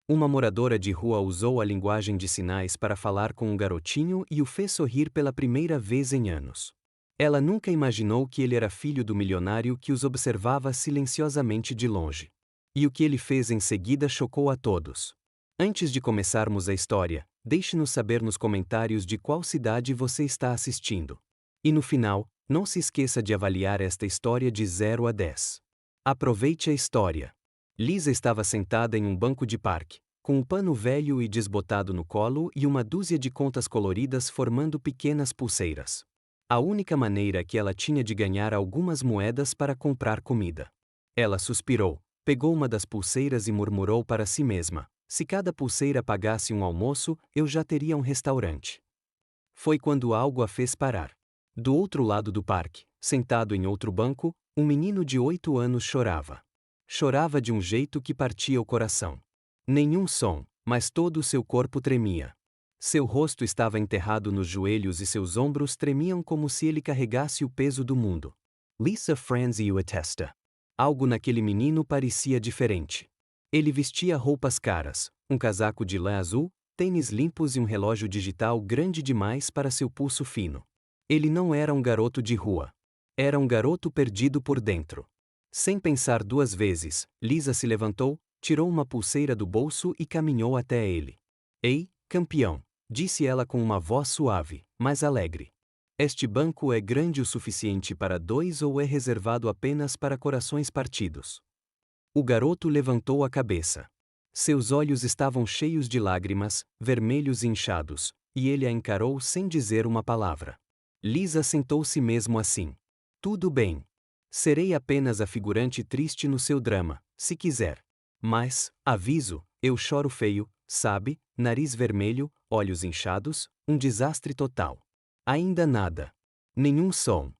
Uma moradora de rua usou a linguagem de sinais para falar com um garotinho e o fez sorrir pela primeira vez em anos. Ela nunca imaginou que ele era filho do milionário que os observava silenciosamente de longe. E o que ele fez em seguida chocou a todos. Antes de começarmos a história, deixe-nos saber nos comentários de qual cidade você está assistindo. E no final, não se esqueça de avaliar esta história de 0 a 10. Aproveite a história. Lisa estava sentada em um banco de parque, com um pano velho e desbotado no colo e uma dúzia de contas coloridas formando pequenas pulseiras. A única maneira que ela tinha de ganhar algumas moedas para comprar comida. Ela suspirou, pegou uma das pulseiras e murmurou para si mesma: se cada pulseira pagasse um almoço, eu já teria um restaurante. Foi quando algo a fez parar. Do outro lado do parque, sentado em outro banco, um menino de 8 anos chorava. Chorava de um jeito que partia o coração. Nenhum som, mas todo o seu corpo tremia. Seu rosto estava enterrado nos joelhos e seus ombros tremiam como se ele carregasse o peso do mundo. Lisa franziu a testa. Algo naquele menino parecia diferente. Ele vestia roupas caras, um casaco de lã azul, tênis limpos e um relógio digital grande demais para seu pulso fino. Ele não era um garoto de rua. Era um garoto perdido por dentro. Sem pensar duas vezes, Lisa se levantou, tirou uma pulseira do bolso e caminhou até ele. Ei, campeão, disse ela com uma voz suave, mas alegre. Este banco é grande o suficiente para 2 ou é reservado apenas para corações partidos? O garoto levantou a cabeça. Seus olhos estavam cheios de lágrimas, vermelhos e inchados, e ele a encarou sem dizer uma palavra. Lisa sentou-se mesmo assim. Tudo bem. Serei apenas a figurante triste no seu drama, se quiser. Mas, aviso, eu choro feio, sabe, nariz vermelho, olhos inchados, um desastre total. Ainda nada. Nenhum som.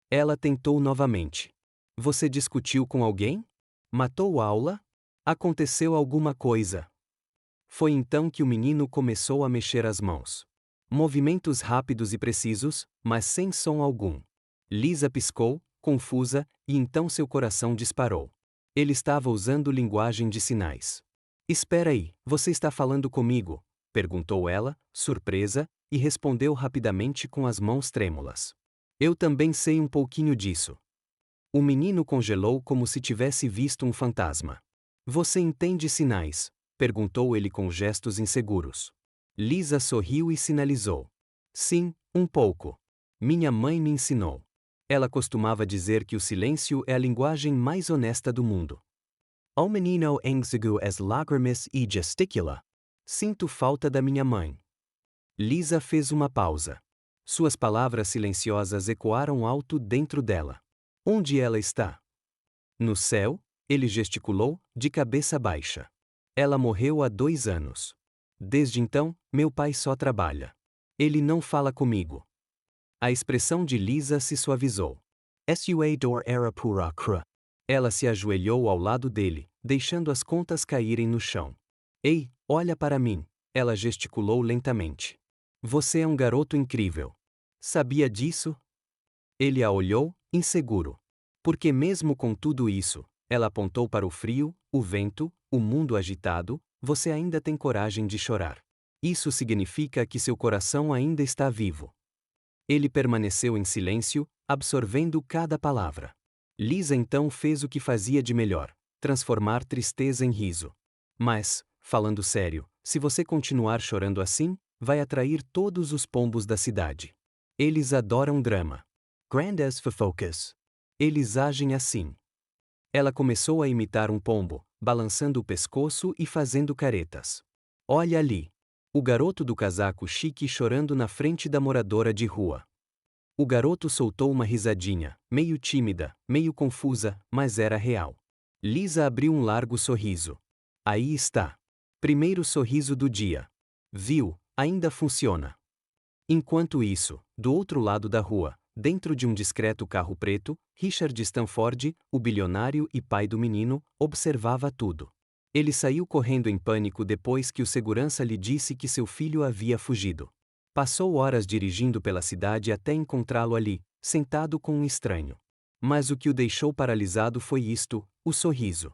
Ela tentou novamente. Você discutiu com alguém? Matou a aula? Aconteceu alguma coisa? Foi então que o menino começou a mexer as mãos. Movimentos rápidos e precisos, mas sem som algum. Lisa piscou, confusa, e então seu coração disparou. Ele estava usando linguagem de sinais. Espera aí, você está falando comigo? Perguntou ela, surpresa, e respondeu rapidamente com as mãos trêmulas. Eu também sei um pouquinho disso. O menino congelou como se tivesse visto um fantasma. Você entende sinais? Perguntou ele com gestos inseguros. Lisa sorriu e sinalizou. Sim, um pouco. Minha mãe me ensinou. Ela costumava dizer que o silêncio é a linguagem mais honesta do mundo. O menino enxugou as lágrimas e gesticula. Sinto falta da minha mãe. Lisa fez uma pausa. Suas palavras silenciosas ecoaram alto dentro dela. Onde ela está? No céu, ele gesticulou, de cabeça baixa. Ela morreu há 2 anos. Desde então, meu pai só trabalha. Ele não fala comigo. A expressão de Lisa se suavizou. Sua dor era pura cru. Ela se ajoelhou ao lado dele, deixando as contas caírem no chão. Ei, olha para mim, ela gesticulou lentamente. Você é um garoto incrível. Sabia disso? Ele a olhou, inseguro. Porque mesmo com tudo isso, ela apontou para o frio, o vento, o mundo agitado, você ainda tem coragem de chorar. Isso significa que seu coração ainda está vivo. Ele permaneceu em silêncio, absorvendo cada palavra. Lisa então fez o que fazia de melhor: transformar tristeza em riso. Mas, falando sério, se você continuar chorando assim, vai atrair todos os pombos da cidade. Eles adoram drama. Grandes fofocas. Eles agem assim. Ela começou a imitar um pombo, balançando o pescoço e fazendo caretas. Olha ali. O garoto do casaco chique chorando na frente da moradora de rua. O garoto soltou uma risadinha, meio tímida, meio confusa, mas era real. Lisa abriu um largo sorriso. Aí está. Primeiro sorriso do dia. Viu, ainda funciona. Enquanto isso, do outro lado da rua, dentro de um discreto carro preto, Richard Stanford, o bilionário e pai do menino, observava tudo. Ele saiu correndo em pânico depois que o segurança lhe disse que seu filho havia fugido. Passou horas dirigindo pela cidade até encontrá-lo ali, sentado com um estranho. Mas o que o deixou paralisado foi isto: o sorriso.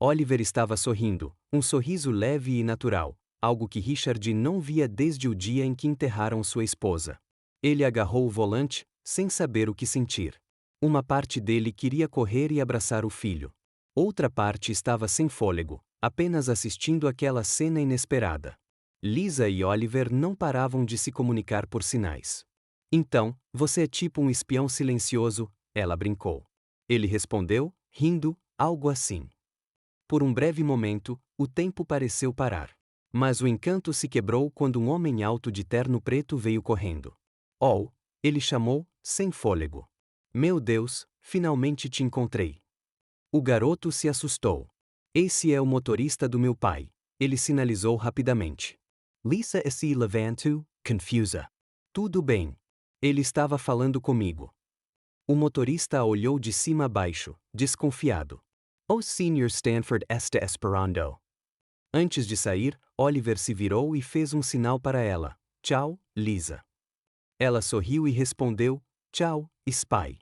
Oliver estava sorrindo, um sorriso leve e natural, algo que Richard não via desde o dia em que enterraram sua esposa. Ele agarrou o volante, sem saber o que sentir. Uma parte dele queria correr e abraçar o filho. Outra parte estava sem fôlego, apenas assistindo aquela cena inesperada. Lisa e Oliver não paravam de se comunicar por sinais. Então, você é tipo um espião silencioso, ela brincou. Ele respondeu, rindo, algo assim. Por um breve momento, o tempo pareceu parar. Mas o encanto se quebrou quando um homem alto de terno preto veio correndo. Oh! Ele chamou, sem fôlego. Meu Deus, finalmente te encontrei. O garoto se assustou. Esse é o motorista do meu pai, ele sinalizou rapidamente. Lisa se levantou, confusa. Tudo bem. Ele estava falando comigo. O motorista a olhou de cima a baixo, desconfiado. O Sr. Stanford está esperando. Antes de sair, Oliver se virou e fez um sinal para ela. Tchau, Lisa. Ela sorriu e respondeu, tchau, Spy.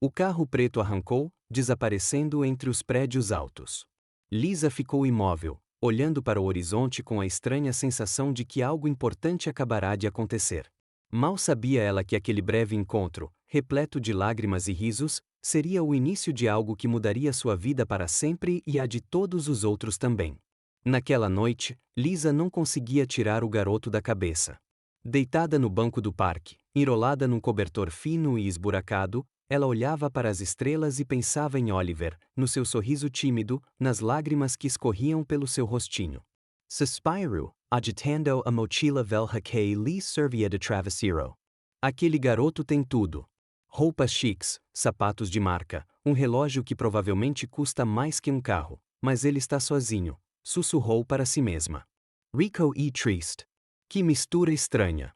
O carro preto arrancou, desaparecendo entre os prédios altos. Lisa ficou imóvel, olhando para o horizonte com a estranha sensação de que algo importante acabará de acontecer. Mal sabia ela que aquele breve encontro, repleto de lágrimas e risos, seria o início de algo que mudaria sua vida para sempre e a de todos os outros também. Naquela noite, Lisa não conseguia tirar o garoto da cabeça. Deitada no banco do parque, enrolada num cobertor fino e esburacado, ela olhava para as estrelas e pensava em Oliver, no seu sorriso tímido, nas lágrimas que escorriam pelo seu rostinho. Suspirou, agitando a mochila velha que lhe servia de travesseiro. Aquele garoto tem tudo. Roupas chiques, sapatos de marca, um relógio que provavelmente custa mais que um carro, mas ele está sozinho, sussurrou para si mesma. Rico e triste. Que mistura estranha.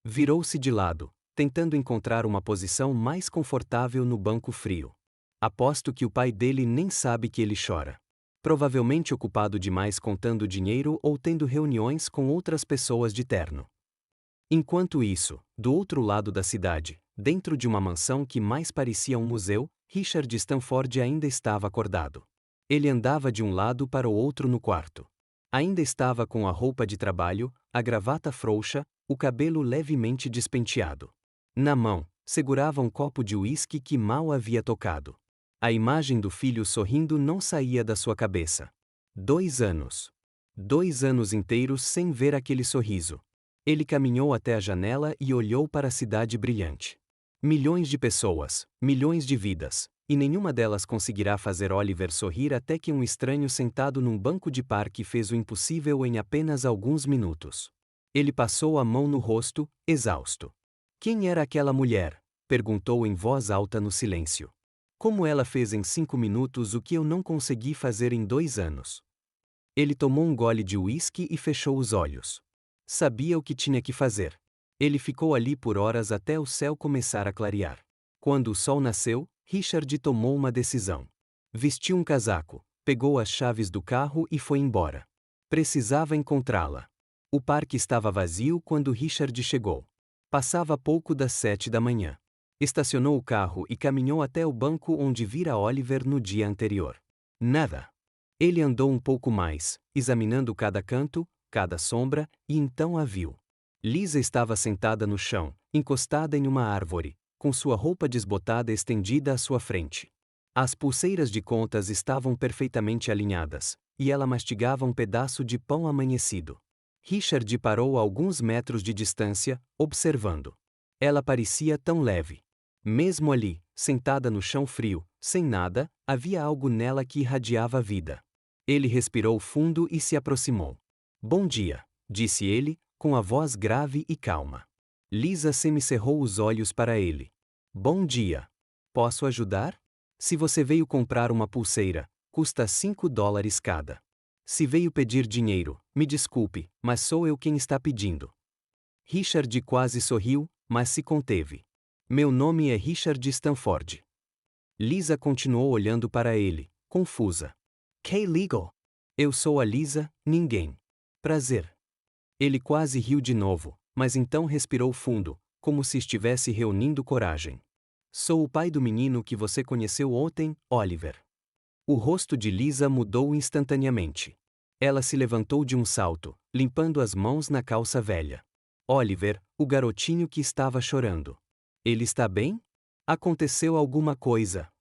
Virou-se de lado, tentando encontrar uma posição mais confortável no banco frio. Aposto que o pai dele nem sabe que ele chora. Provavelmente ocupado demais contando dinheiro ou tendo reuniões com outras pessoas de terno. Enquanto isso, do outro lado da cidade, dentro de uma mansão que mais parecia um museu, Richard Stanford ainda estava acordado. Ele andava de um lado para o outro no quarto. Ainda estava com a roupa de trabalho, a gravata frouxa, o cabelo levemente despenteado. Na mão, segurava um copo de uísque que mal havia tocado. A imagem do filho sorrindo não saía da sua cabeça. 2 anos. 2 anos inteiros sem ver aquele sorriso. Ele caminhou até a janela e olhou para a cidade brilhante. Milhões de pessoas, milhões de vidas, e nenhuma delas conseguirá fazer Oliver sorrir até que um estranho sentado num banco de parque fez o impossível em apenas alguns minutos. Ele passou a mão no rosto, exausto. Quem era aquela mulher? Perguntou em voz alta no silêncio. Como ela fez em 5 minutos o que eu não consegui fazer em 2 anos? Ele tomou um gole de uísque e fechou os olhos. Sabia o que tinha que fazer. Ele ficou ali por horas até o céu começar a clarear. Quando o sol nasceu, Richard tomou uma decisão. Vestiu um casaco, pegou as chaves do carro e foi embora. Precisava encontrá-la. O parque estava vazio quando Richard chegou. Passava pouco das 7 da manhã. Estacionou o carro e caminhou até o banco onde vira Oliver no dia anterior. Nada. Ele andou um pouco mais, examinando cada canto, cada sombra, e então a viu. Lisa estava sentada no chão, encostada em uma árvore, com sua roupa desbotada estendida à sua frente. As pulseiras de contas estavam perfeitamente alinhadas, e ela mastigava um pedaço de pão amanhecido. Richard parou a alguns metros de distância, observando. Ela parecia tão leve. Mesmo ali, sentada no chão frio, sem nada, havia algo nela que irradiava vida. Ele respirou fundo e se aproximou. Bom dia, disse ele, com a voz grave e calma. Lisa semicerrou os olhos para ele. Bom dia. Posso ajudar? Se você veio comprar uma pulseira, custa $5 cada. Se veio pedir dinheiro, me desculpe, mas sou eu quem está pedindo. Richard quase sorriu, mas se conteve. Meu nome é Richard Stanford. Lisa continuou olhando para ele, confusa. Que legal? Eu sou a Lisa, ninguém. Prazer. Ele quase riu de novo, mas então respirou fundo, como se estivesse reunindo coragem. Sou o pai do menino que você conheceu ontem, Oliver. O rosto de Lisa mudou instantaneamente. Ela se levantou de um salto, limpando as mãos na calça velha. Oliver, o garotinho que estava chorando. Ele está bem? Aconteceu alguma coisa?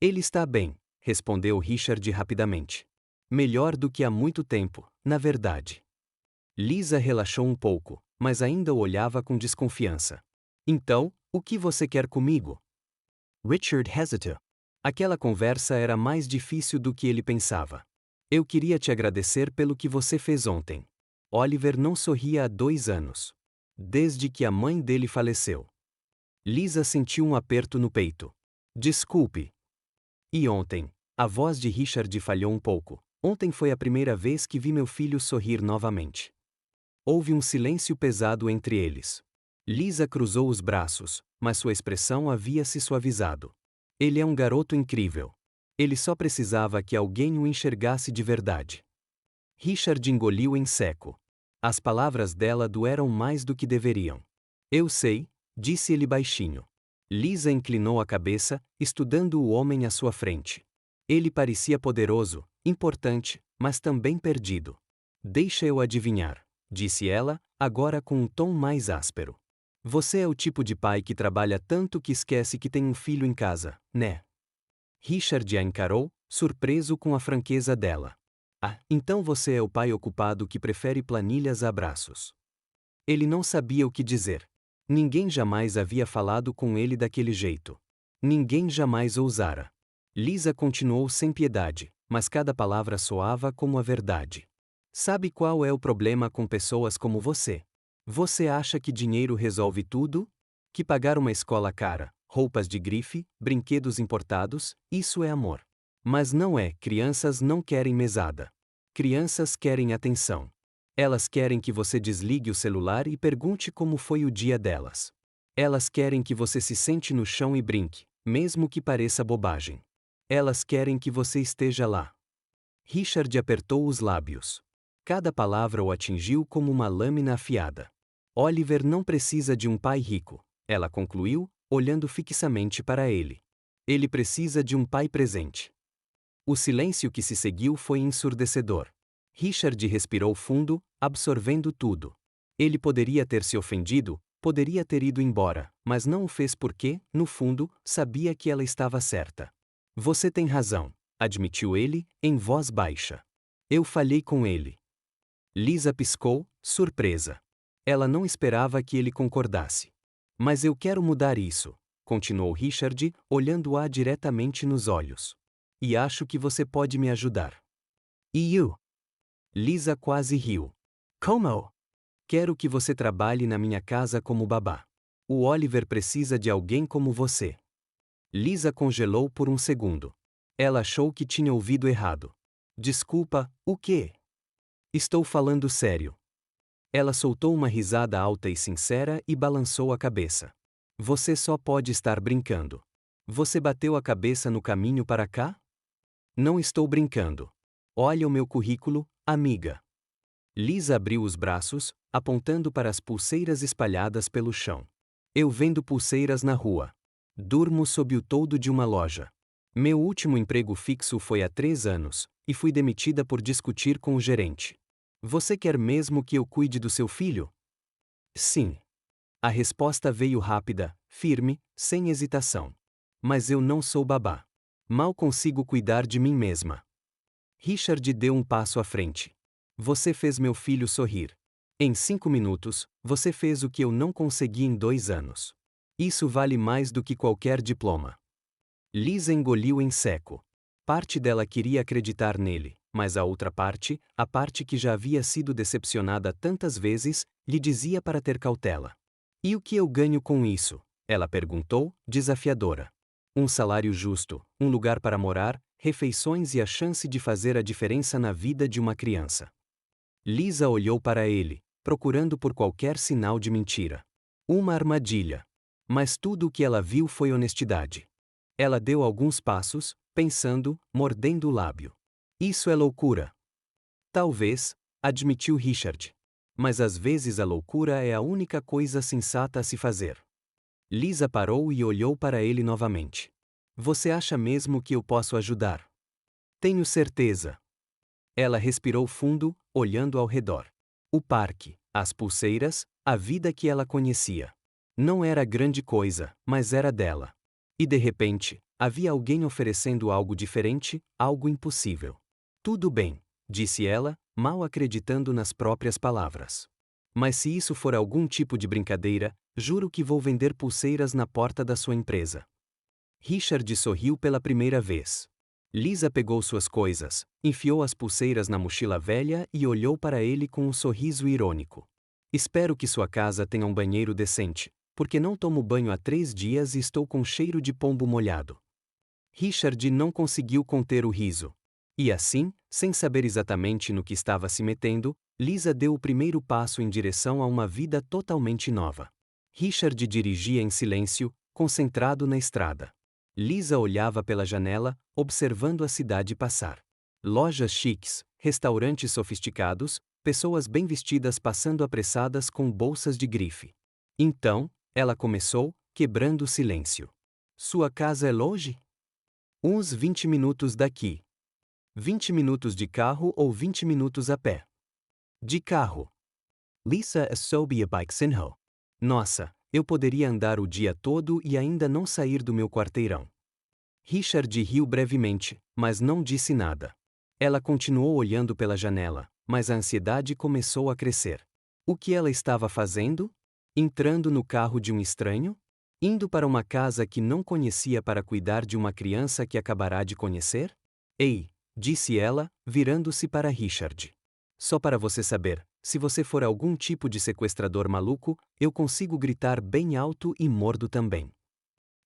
Ele está bem, respondeu Richard rapidamente. Melhor do que há muito tempo, na verdade. Lisa relaxou um pouco, mas ainda o olhava com desconfiança. Então, o que você quer comigo? Richard hesitated. Aquela conversa era mais difícil do que ele pensava. Eu queria te agradecer pelo que você fez ontem. Oliver não sorria há 2 anos. Desde que a mãe dele faleceu. Lisa sentiu um aperto no peito. Desculpe. E ontem? A voz de Richard falhou um pouco. Ontem foi a primeira vez que vi meu filho sorrir novamente. Houve um silêncio pesado entre eles. Lisa cruzou os braços, mas sua expressão havia se suavizado. Ele é um garoto incrível. Ele só precisava que alguém o enxergasse de verdade. Richard engoliu em seco. As palavras dela doeram mais do que deveriam. Eu sei, disse ele baixinho. Lisa inclinou a cabeça, estudando o homem à sua frente. Ele parecia poderoso, importante, mas também perdido. Deixa eu adivinhar, disse ela, agora com um tom mais áspero. Você é o tipo de pai que trabalha tanto que esquece que tem um filho em casa, né? Richard a encarou, surpreso com a franqueza dela. Ah, então você é o pai ocupado que prefere planilhas a abraços. Ele não sabia o que dizer. Ninguém jamais havia falado com ele daquele jeito. Ninguém jamais ousara. Lisa continuou sem piedade, mas cada palavra soava como a verdade. Sabe qual é o problema com pessoas como você? Você acha que dinheiro resolve tudo? Que pagar uma escola cara, roupas de grife, brinquedos importados, isso é amor. Mas não é, crianças não querem mesada. Crianças querem atenção. Elas querem que você desligue o celular e pergunte como foi o dia delas. Elas querem que você se sente no chão e brinque, mesmo que pareça bobagem. Elas querem que você esteja lá. Richard apertou os lábios. Cada palavra o atingiu como uma lâmina afiada. Oliver não precisa de um pai rico, ela concluiu, olhando fixamente para ele. Ele precisa de um pai presente. O silêncio que se seguiu foi ensurdecedor. Richard respirou fundo, absorvendo tudo. Ele poderia ter se ofendido, poderia ter ido embora, mas não o fez porque, no fundo, sabia que ela estava certa. Você tem razão, admitiu ele, em voz baixa. Eu falhei com ele. Lisa piscou, surpresa. Ela não esperava que ele concordasse. Mas eu quero mudar isso, continuou Richard, olhando-a diretamente nos olhos. E acho que você pode me ajudar. E eu? Lisa quase riu. Como? Quero que você trabalhe na minha casa como babá. O Oliver precisa de alguém como você. Lisa congelou por um segundo. Ela achou que tinha ouvido errado. Desculpa, o quê? Estou falando sério. Ela soltou uma risada alta e sincera e balançou a cabeça. Você só pode estar brincando. Você bateu a cabeça no caminho para cá? Não estou brincando. Olha o meu currículo, amiga. Lisa abriu os braços, apontando para as pulseiras espalhadas pelo chão. Eu vendo pulseiras na rua. Durmo sob o toldo de uma loja. Meu último emprego fixo foi há 3 anos, e fui demitida por discutir com o gerente. Você quer mesmo que eu cuide do seu filho? Sim. A resposta veio rápida, firme, sem hesitação. Mas eu não sou babá. Mal consigo cuidar de mim mesma. Richard deu um passo à frente. Você fez meu filho sorrir. Em 5 minutos, você fez o que eu não consegui em 2 anos. Isso vale mais do que qualquer diploma. Lisa engoliu em seco. Parte dela queria acreditar nele, mas a outra parte, a parte que já havia sido decepcionada tantas vezes, lhe dizia para ter cautela. E o que eu ganho com isso? Ela perguntou, desafiadora. Um salário justo, um lugar para morar, refeições e a chance de fazer a diferença na vida de uma criança. Lisa olhou para ele, procurando por qualquer sinal de mentira. Uma armadilha. Mas tudo o que ela viu foi honestidade. Ela deu alguns passos, pensando, mordendo o lábio. Isso é loucura. Talvez, admitiu Richard. Mas às vezes a loucura é a única coisa sensata a se fazer. Lisa parou e olhou para ele novamente. Você acha mesmo que eu posso ajudar? Tenho certeza. Ela respirou fundo, olhando ao redor. O parque, as pulseiras, a vida que ela conhecia. Não era grande coisa, mas era dela. E de repente, havia alguém oferecendo algo diferente, algo impossível. Tudo bem, disse ela, mal acreditando nas próprias palavras. Mas se isso for algum tipo de brincadeira, juro que vou vender pulseiras na porta da sua empresa. Richard sorriu pela primeira vez. Lisa pegou suas coisas, enfiou as pulseiras na mochila velha e olhou para ele com um sorriso irônico. Espero que sua casa tenha um banheiro decente, porque não tomo banho há 3 dias e estou com cheiro de pombo molhado. Richard não conseguiu conter o riso. E assim, sem saber exatamente no que estava se metendo, Lisa deu o primeiro passo em direção a uma vida totalmente nova. Richard dirigia em silêncio, concentrado na estrada. Lisa olhava pela janela, observando a cidade passar. Lojas chiques, restaurantes sofisticados, pessoas bem vestidas passando apressadas com bolsas de grife. Então, ela começou, quebrando o silêncio. Sua casa é longe? Uns 20 minutos daqui. 20 minutos de carro ou 20 minutos a pé? De carro. Lisa soube a bike sinho. Nossa, eu poderia andar o dia todo e ainda não sair do meu quarteirão. Richard riu brevemente, mas não disse nada. Ela continuou olhando pela janela, mas a ansiedade começou a crescer. O que ela estava fazendo? Entrando no carro de um estranho? Indo para uma casa que não conhecia para cuidar de uma criança que acabará de conhecer? Ei, disse ela, virando-se para Richard. Só para você saber, se você for algum tipo de sequestrador maluco, eu consigo gritar bem alto e mordo também.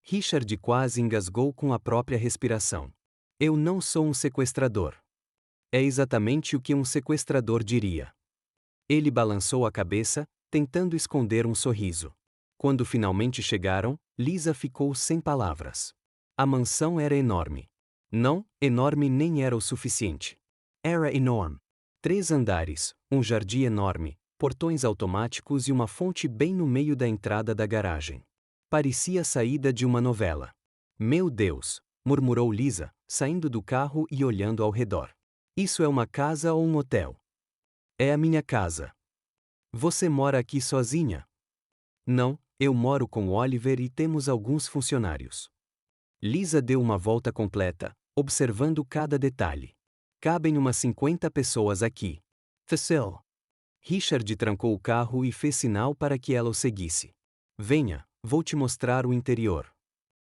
Richard quase engasgou com a própria respiração. Eu não sou um sequestrador. É exatamente o que um sequestrador diria. Ele balançou a cabeça, tentando esconder um sorriso. Quando finalmente chegaram, Lisa ficou sem palavras. A mansão era enorme. Não, enorme nem era o suficiente. Era enorme. 3 andares, um jardim enorme, portões automáticos e uma fonte bem no meio da entrada da garagem. Parecia a saída de uma novela. Meu Deus, murmurou Lisa, saindo do carro e olhando ao redor. Isso é uma casa ou um hotel? É a minha casa. Você mora aqui sozinha? Não, eu moro com Oliver e temos alguns funcionários. Lisa deu uma volta completa, observando cada detalhe. Cabem umas 50 pessoas aqui. Facil. Richard trancou o carro e fez sinal para que ela o seguisse. Venha, vou te mostrar o interior.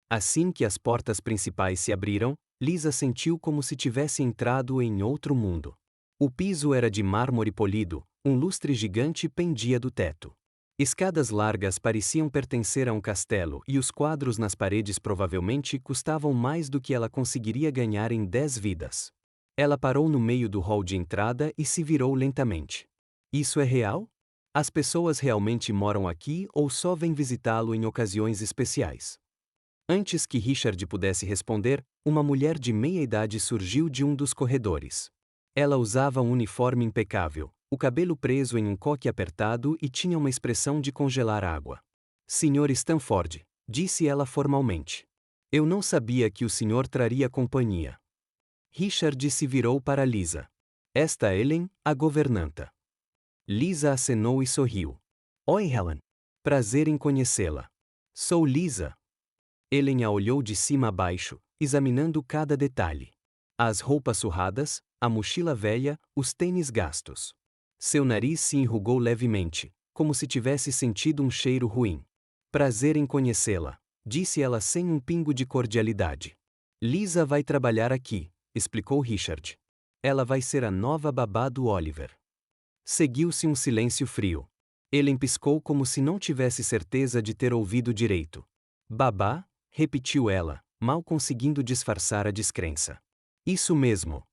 Assim que as portas principais se abriram, Lisa sentiu como se tivesse entrado em outro mundo. O piso era de mármore polido, um lustre gigante pendia do teto. Escadas largas pareciam pertencer a um castelo e os quadros nas paredes provavelmente custavam mais do que ela conseguiria ganhar em 10 vidas. Ela parou no meio do hall de entrada e se virou lentamente. Isso é real? As pessoas realmente moram aqui ou só vêm visitá-lo em ocasiões especiais? Antes que Richard pudesse responder, uma mulher de meia-idade surgiu de um dos corredores. Ela usava um uniforme impecável, o cabelo preso em um coque apertado e tinha uma expressão de congelar água. Sr. Stanford, disse ela formalmente. Eu não sabia que o senhor traria companhia. Richard se virou para Lisa. Esta é Ellen, a governanta. Lisa acenou e sorriu. Oi, Helen. Prazer em conhecê-la. Sou Lisa. Ellen a olhou de cima a baixo, examinando cada detalhe. As roupas surradas, a mochila velha, os tênis gastos. Seu nariz se enrugou levemente, como se tivesse sentido um cheiro ruim. Prazer em conhecê-la, disse ela sem um pingo de cordialidade. Lisa vai trabalhar aqui, explicou Richard. Ela vai ser a nova babá do Oliver. Seguiu-se um silêncio frio. Ellen piscou como se não tivesse certeza de ter ouvido direito. Babá? Repetiu ela, mal conseguindo disfarçar a descrença. Isso mesmo.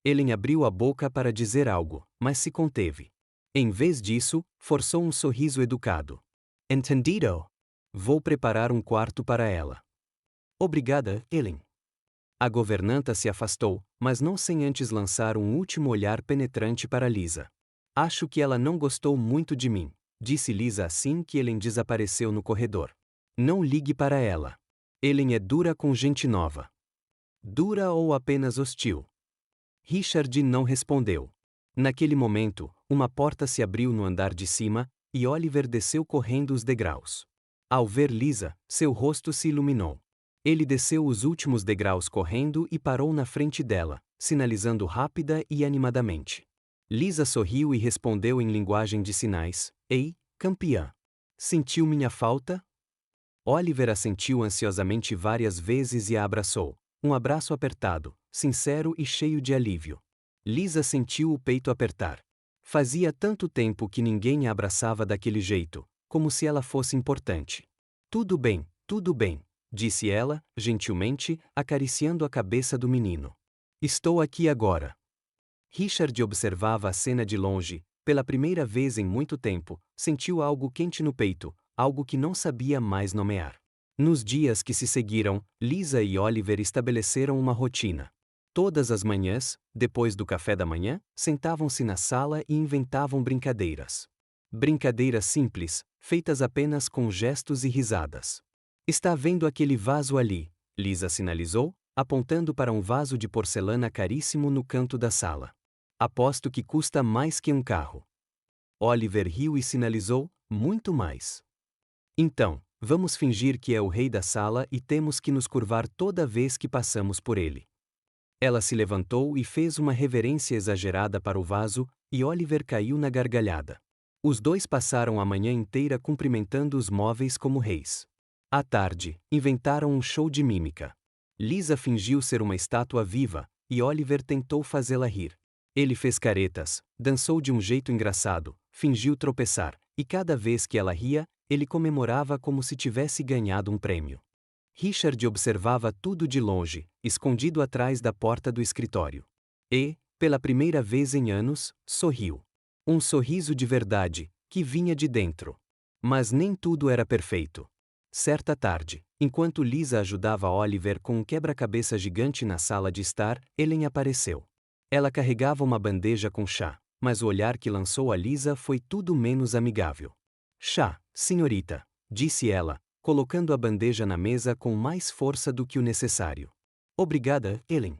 Ellen abriu a boca para dizer algo, mas se conteve. Em vez disso, forçou um sorriso educado. Entendido? Vou preparar um quarto para ela. Obrigada, Ellen. A governanta se afastou, mas não sem antes lançar um último olhar penetrante para Lisa. Acho que ela não gostou muito de mim, disse Lisa assim que Ellen desapareceu no corredor. Não ligue para ela. Ellen é dura com gente nova. Dura ou apenas hostil? Richard não respondeu. Naquele momento, uma porta se abriu no andar de cima, e Oliver desceu correndo os degraus. Ao ver Lisa, seu rosto se iluminou. Ele desceu os últimos degraus correndo e parou na frente dela, sinalizando rápida e animadamente. Lisa sorriu e respondeu em linguagem de sinais: Ei, campeã! Sentiu minha falta? Oliver assentiu ansiosamente várias vezes e a abraçou. Um abraço apertado, sincero e cheio de alívio. Lisa sentiu o peito apertar. Fazia tanto tempo que ninguém a abraçava daquele jeito, como se ela fosse importante. Tudo bem, disse ela, gentilmente, acariciando a cabeça do menino. Estou aqui agora. Richard observava a cena de longe. Pela primeira vez em muito tempo, sentiu algo quente no peito, algo que não sabia mais nomear. Nos dias que se seguiram, Lisa e Oliver estabeleceram uma rotina. Todas as manhãs, depois do café da manhã, sentavam-se na sala e inventavam brincadeiras. Brincadeiras simples, feitas apenas com gestos e risadas. Está vendo aquele vaso ali? Lisa sinalizou, apontando para um vaso de porcelana caríssimo no canto da sala. Aposto que custa mais que um carro. Oliver riu e sinalizou, muito mais. Então, vamos fingir que é o rei da sala e temos que nos curvar toda vez que passamos por ele. Ela se levantou e fez uma reverência exagerada para o vaso, e Oliver caiu na gargalhada. Os dois passaram a manhã inteira cumprimentando os móveis como reis. À tarde, inventaram um show de mímica. Lisa fingiu ser uma estátua viva, e Oliver tentou fazê-la rir. Ele fez caretas, dançou de um jeito engraçado, fingiu tropeçar, e cada vez que ela ria, ele comemorava como se tivesse ganhado um prêmio. Richard observava tudo de longe, escondido atrás da porta do escritório. E, pela primeira vez em anos, sorriu. Um sorriso de verdade, que vinha de dentro. Mas nem tudo era perfeito. Certa tarde, enquanto Lisa ajudava Oliver com um quebra-cabeça gigante na sala de estar, Ellen apareceu. Ela carregava uma bandeja com chá, mas o olhar que lançou a Lisa foi tudo menos amigável. Chá, senhorita, disse ela, colocando a bandeja na mesa com mais força do que o necessário. Obrigada, Ellen.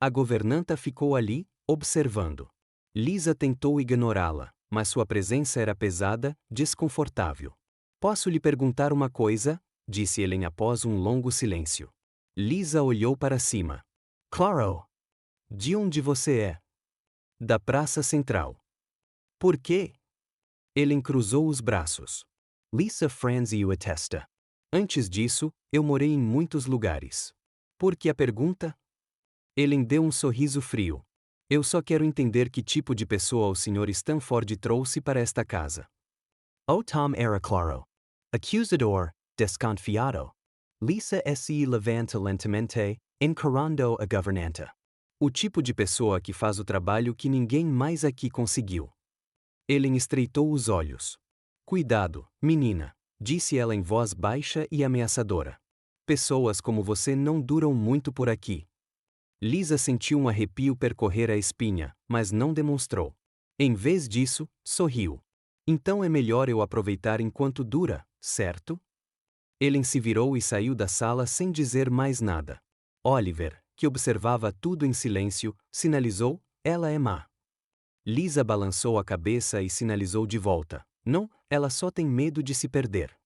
A governanta ficou ali, observando. Lisa tentou ignorá-la, mas sua presença era pesada, desconfortável. Posso lhe perguntar uma coisa? Disse Ellen após um longo silêncio. Lisa olhou para cima. Claro! De onde você é? Da Praça Central. Por quê? Ellen cruzou os braços. Lisa franziu a testa. Antes disso, eu morei em muitos lugares. Por que a pergunta? Ellen deu um sorriso frio. Eu só quero entender que tipo de pessoa o Sr. Stanford trouxe para esta casa. O Tom era claro. Acusador, desconfiado. Lisa se levanta lentamente, encarando a governanta. O tipo de pessoa que faz o trabalho que ninguém mais aqui conseguiu. Ellen estreitou os olhos. Cuidado, menina, disse ela em voz baixa e ameaçadora. Pessoas como você não duram muito por aqui. Lisa sentiu um arrepio percorrer a espinha, mas não demonstrou. Em vez disso, sorriu. Então é melhor eu aproveitar enquanto dura, certo? Ellen se virou e saiu da sala sem dizer mais nada. Oliver, que observava tudo em silêncio, sinalizou, ela é má. Lisa balançou a cabeça e sinalizou de volta. Não, ela só tem medo de se perder.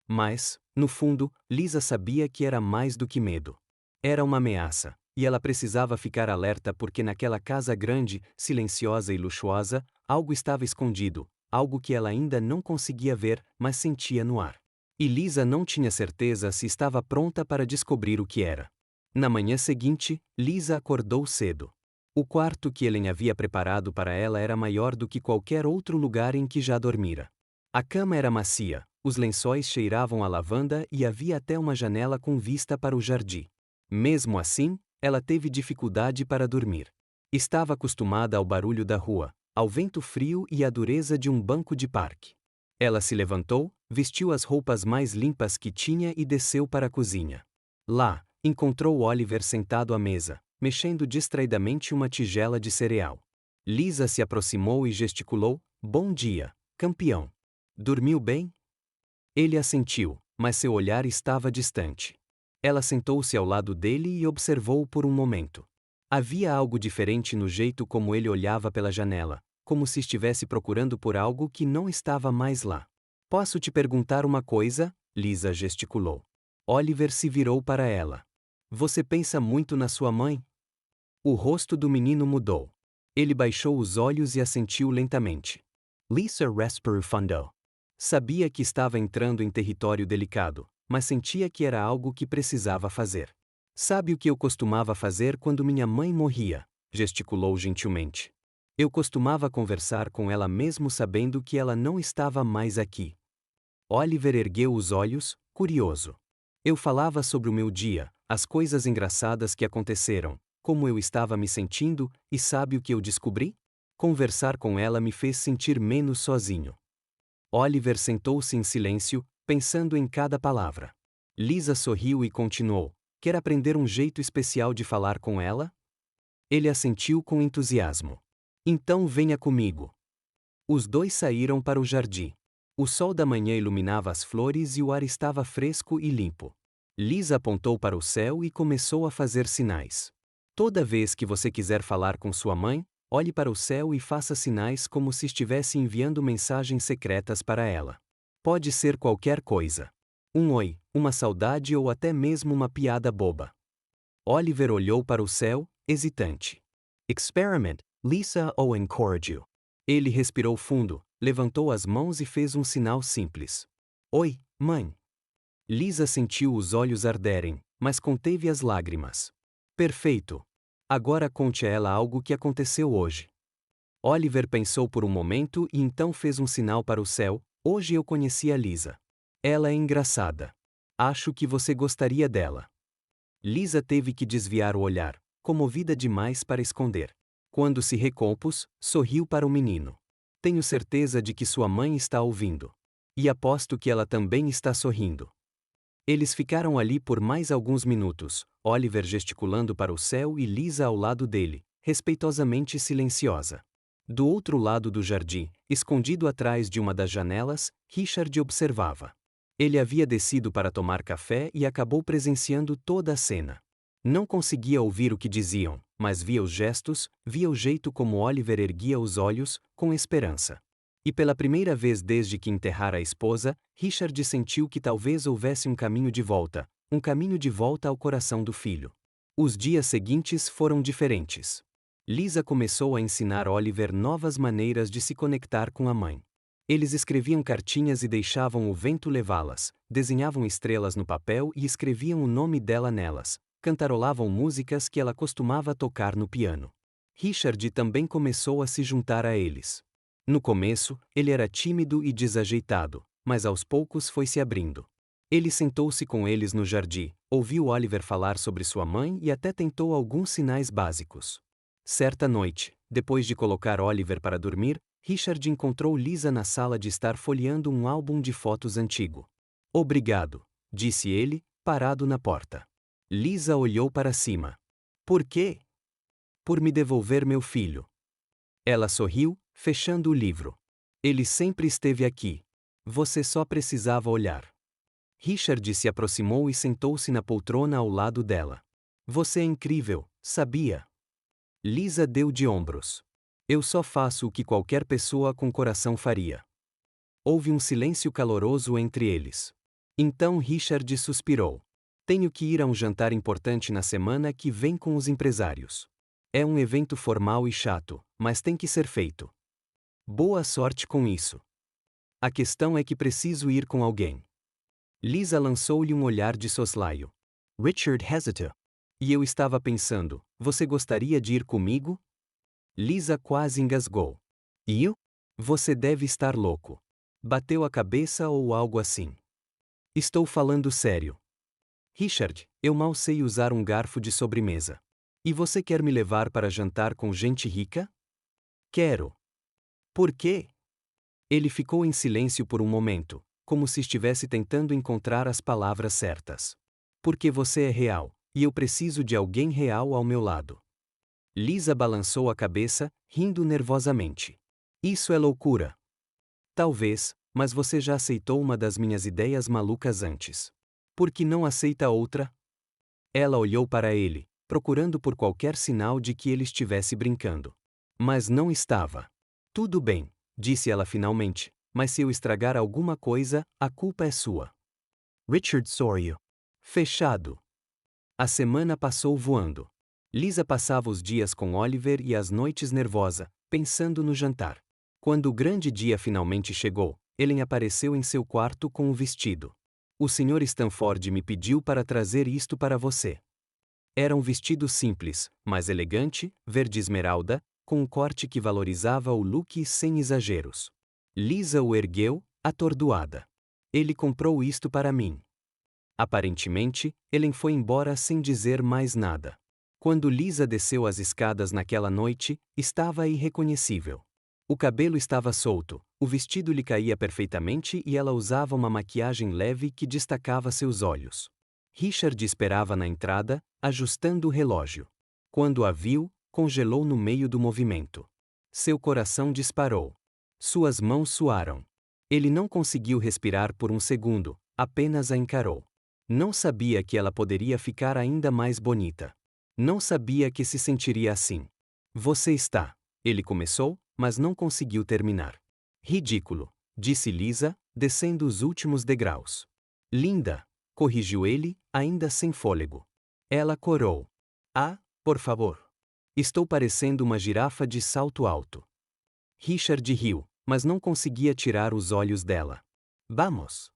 Mas, no fundo, Lisa sabia que era mais do que medo. Era uma ameaça, e ela precisava ficar alerta porque naquela casa grande, silenciosa e luxuosa, algo estava escondido, algo que ela ainda não conseguia ver, mas sentia no ar. E Lisa não tinha certeza se estava pronta para descobrir o que era. Na manhã seguinte, Lisa acordou cedo. O quarto que Ellen havia preparado para ela era maior do que qualquer outro lugar em que já dormira. A cama era macia, os lençóis cheiravam a lavanda e havia até uma janela com vista para o jardim. Mesmo assim, ela teve dificuldade para dormir. Estava acostumada ao barulho da rua, ao vento frio e à dureza de um banco de parque. Ela se levantou, vestiu as roupas mais limpas que tinha e desceu para a cozinha. Lá, encontrou Oliver sentado à mesa, mexendo distraidamente uma tigela de cereal. Lisa se aproximou e gesticulou, bom dia, campeão. Dormiu bem? Ele assentiu, mas seu olhar estava distante. Ela sentou-se ao lado dele e observou-o por um momento. Havia algo diferente no jeito como ele olhava pela janela, como se estivesse procurando por algo que não estava mais lá. Posso te perguntar uma coisa? Lisa gesticulou. Oliver se virou para ela. Você pensa muito na sua mãe? O rosto do menino mudou. Ele baixou os olhos e assentiu lentamente. Lisa respirou fundo. Sabia que estava entrando em território delicado, mas sentia que era algo que precisava fazer. Sabe o que eu costumava fazer quando minha mãe morria? Gesticulou gentilmente. Eu costumava conversar com ela mesmo sabendo que ela não estava mais aqui. Oliver ergueu os olhos, curioso. Eu falava sobre o meu dia, as coisas engraçadas que aconteceram, como eu estava me sentindo, e sabe o que eu descobri? Conversar com ela me fez sentir menos sozinho. Oliver sentou-se em silêncio, pensando em cada palavra. Lisa sorriu e continuou. Quer aprender um jeito especial de falar com ela? Ele assentiu com entusiasmo. Então venha comigo. Os dois saíram para o jardim. O sol da manhã iluminava as flores e o ar estava fresco e limpo. Lisa apontou para o céu e começou a fazer sinais. Toda vez que você quiser falar com sua mãe, olhe para o céu e faça sinais como se estivesse enviando mensagens secretas para ela. Pode ser qualquer coisa. Um oi, uma saudade ou até mesmo uma piada boba. Oliver olhou para o céu, hesitante. Experiment, Lisa ou encourage you. Ele respirou fundo, levantou as mãos e fez um sinal simples. Oi, mãe. Lisa sentiu os olhos arderem, mas conteve as lágrimas. Perfeito. Agora conte a ela algo que aconteceu hoje. Oliver pensou por um momento e então fez um sinal para o céu. Hoje eu conheci a Lisa. Ela é engraçada. Acho que você gostaria dela. Lisa teve que desviar o olhar, comovida demais para esconder. Quando se recompôs, sorriu para o menino. Tenho certeza de que sua mãe está ouvindo. E aposto que ela também está sorrindo. Eles ficaram ali por mais alguns minutos, Oliver gesticulando para o céu e Lisa ao lado dele, respeitosamente silenciosa. Do outro lado do jardim, escondido atrás de uma das janelas, Richard observava. Ele havia descido para tomar café e acabou presenciando toda a cena. Não conseguia ouvir o que diziam, mas via os gestos, via o jeito como Oliver erguia os olhos, com esperança. E pela primeira vez desde que enterrara a esposa, Richard sentiu que talvez houvesse um caminho de volta ao coração do filho. Os dias seguintes foram diferentes. Lisa começou a ensinar Oliver novas maneiras de se conectar com a mãe. Eles escreviam cartinhas e deixavam o vento levá-las, desenhavam estrelas no papel e escreviam o nome dela nelas, cantarolavam músicas que ela costumava tocar no piano. Richard também começou a se juntar a eles. No começo, ele era tímido e desajeitado, mas aos poucos foi se abrindo. Ele sentou-se com eles no jardim, ouviu Oliver falar sobre sua mãe e até tentou alguns sinais básicos. Certa noite, depois de colocar Oliver para dormir, Richard encontrou Lisa na sala de estar folheando um álbum de fotos antigo. Obrigado, disse ele, parado na porta. Lisa olhou para cima. Por quê? Por me devolver meu filho. Ela sorriu, fechando o livro. Ele sempre esteve aqui. Você só precisava olhar. Richard se aproximou e sentou-se na poltrona ao lado dela. Você é incrível, sabia? Lisa deu de ombros. Eu só faço o que qualquer pessoa com coração faria. Houve um silêncio caloroso entre eles. Então Richard suspirou. Tenho que ir a um jantar importante na semana que vem com os empresários. É um evento formal e chato, mas tem que ser feito. Boa sorte com isso. A questão é que preciso ir com alguém. Lisa lançou-lhe um olhar de soslaio. Richard hesitou. E eu estava pensando, você gostaria de ir comigo? Lisa quase engasgou. Eu? Você deve estar louco. Bateu a cabeça ou algo assim. Estou falando sério. Richard, eu mal sei usar um garfo de sobremesa. E você quer me levar para jantar com gente rica? Quero. Por quê? Ele ficou em silêncio por um momento, como se estivesse tentando encontrar as palavras certas. Porque você é real, e eu preciso de alguém real ao meu lado. Lisa balançou a cabeça, rindo nervosamente. Isso é loucura. Talvez, mas você já aceitou uma das minhas ideias malucas antes. Por que não aceita outra? Ela olhou para ele, procurando por qualquer sinal de que ele estivesse brincando. Mas não estava. Tudo bem, disse ela finalmente, mas se eu estragar alguma coisa, a culpa é sua. Richard sorriu. Fechado. A semana passou voando. Lisa passava os dias com Oliver e as noites nervosa, pensando no jantar. Quando o grande dia finalmente chegou, Ellen apareceu em seu quarto com o vestido. O Sr. Stanford me pediu para trazer isto para você. Era um vestido simples, mas elegante, verde esmeralda, com um corte que valorizava o look sem exageros. Lisa o ergueu, atordoada. Ele comprou isto para mim. Aparentemente, Ellen foi embora sem dizer mais nada. Quando Lisa desceu as escadas naquela noite, estava irreconhecível. O cabelo estava solto, o vestido lhe caía perfeitamente e ela usava uma maquiagem leve que destacava seus olhos. Richard esperava na entrada, ajustando o relógio. Quando a viu, congelou no meio do movimento. Seu coração disparou. Suas mãos suaram. Ele não conseguiu respirar por um segundo, apenas a encarou. Não sabia que ela poderia ficar ainda mais bonita. Não sabia que se sentiria assim. Você está. Ele começou, mas não conseguiu terminar. Ridículo, disse Lisa, descendo os últimos degraus. Linda, corrigiu ele, ainda sem fôlego. Ela corou. Ah, por favor. Estou parecendo uma girafa de salto alto. Richard riu, mas não conseguia tirar os olhos dela. Vamos.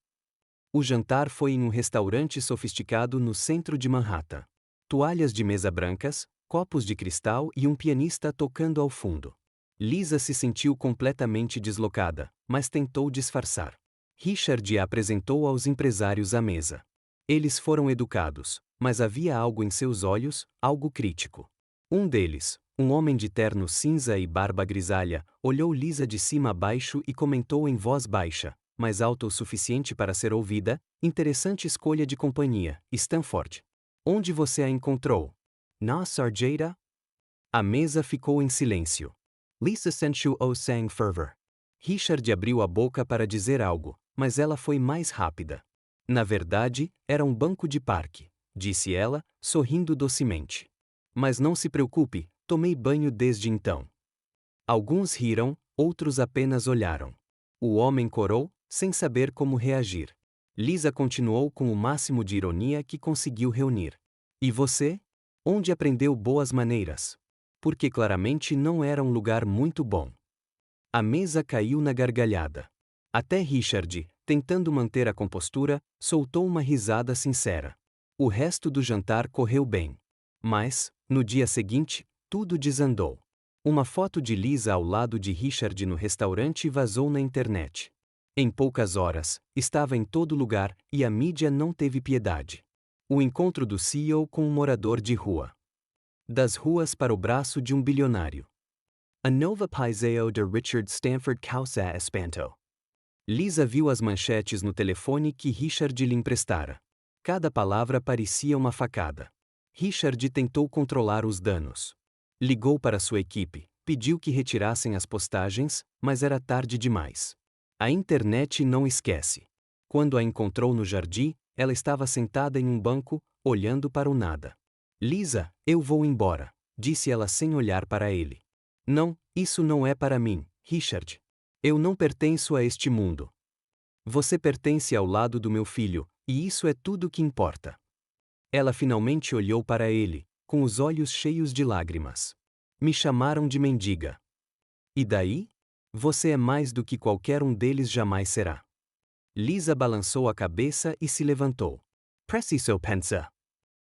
O jantar foi em um restaurante sofisticado no centro de Manhattan. Toalhas de mesa brancas, copos de cristal e um pianista tocando ao fundo. Lisa se sentiu completamente deslocada, mas tentou disfarçar. Richard a apresentou aos empresários à mesa. Eles foram educados, mas havia algo em seus olhos, algo crítico. Um deles, um homem de terno cinza e barba grisalha, olhou Lisa de cima a baixo e comentou em voz baixa, mas alta o suficiente para ser ouvida: interessante escolha de companhia, Stanford. Onde você a encontrou? Na sarjeta? A mesa ficou em silêncio. Lisa sentiu o sang fervor. Richard abriu a boca para dizer algo, mas ela foi mais rápida. Na verdade, era um banco de parque, disse ela, sorrindo docemente. Mas não se preocupe, tomei banho desde então. Alguns riram, outros apenas olharam. O homem corou, sem saber como reagir. Lisa continuou com o máximo de ironia que conseguiu reunir. E você? Onde aprendeu boas maneiras? Porque claramente não era um lugar muito bom. A mesa caiu na gargalhada. Até Richard, tentando manter a compostura, soltou uma risada sincera. O resto do jantar correu bem. Mas, no dia seguinte, tudo desandou. Uma foto de Lisa ao lado de Richard no restaurante vazou na internet. Em poucas horas, estava em todo lugar e a mídia não teve piedade. O encontro do CEO com um morador de rua. Das ruas para o braço de um bilionário. A nova paiseo de Richard Stanford causa espanto. Lisa viu as manchetes no telefone que Richard lhe emprestara. Cada palavra parecia uma facada. Richard tentou controlar os danos. Ligou para sua equipe, pediu que retirassem as postagens, mas era tarde demais. A internet não esquece. Quando a encontrou no jardim, ela estava sentada em um banco, olhando para o nada. Lisa, eu vou embora, disse ela sem olhar para ele. Não, isso não é para mim, Richard. Eu não pertenço a este mundo. Você pertence ao lado do meu filho, e isso é tudo que importa. Ela finalmente olhou para ele, com os olhos cheios de lágrimas. Me chamaram de mendiga. E daí? Você é mais do que qualquer um deles jamais será. Lisa balançou a cabeça e se levantou. Preciso pensar.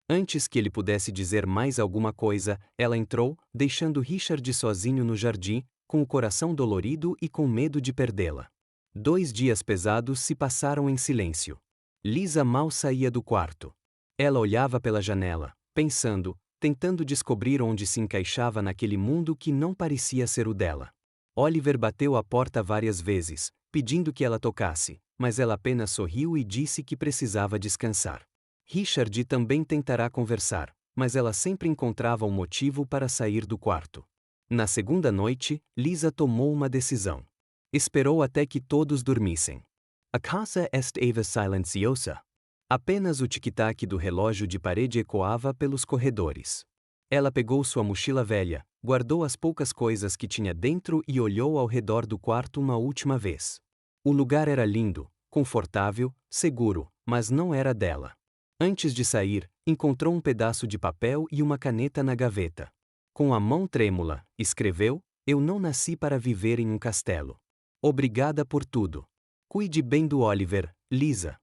Antes que ele pudesse dizer mais alguma coisa, ela entrou, deixando Richard sozinho no jardim, com o coração dolorido e com medo de perdê-la. 2 dias pesados se passaram em silêncio. Lisa mal saía do quarto. Ela olhava pela janela, pensando, tentando descobrir onde se encaixava naquele mundo que não parecia ser o dela. Oliver bateu a porta várias vezes, pedindo que ela tocasse, mas ela apenas sorriu e disse que precisava descansar. Richard também tentará conversar, mas ela sempre encontrava um motivo para sair do quarto. Na segunda noite, Lisa tomou uma decisão. Esperou até que todos dormissem. A casa estava silenciosa. Apenas o tic-tac do relógio de parede ecoava pelos corredores. Ela pegou sua mochila velha, guardou as poucas coisas que tinha dentro e olhou ao redor do quarto uma última vez. O lugar era lindo, confortável, seguro, mas não era dela. Antes de sair, encontrou um pedaço de papel e uma caneta na gaveta. Com a mão trêmula, escreveu: "Eu não nasci para viver em um castelo. Obrigada por tudo. Cuide bem do Oliver, Lisa."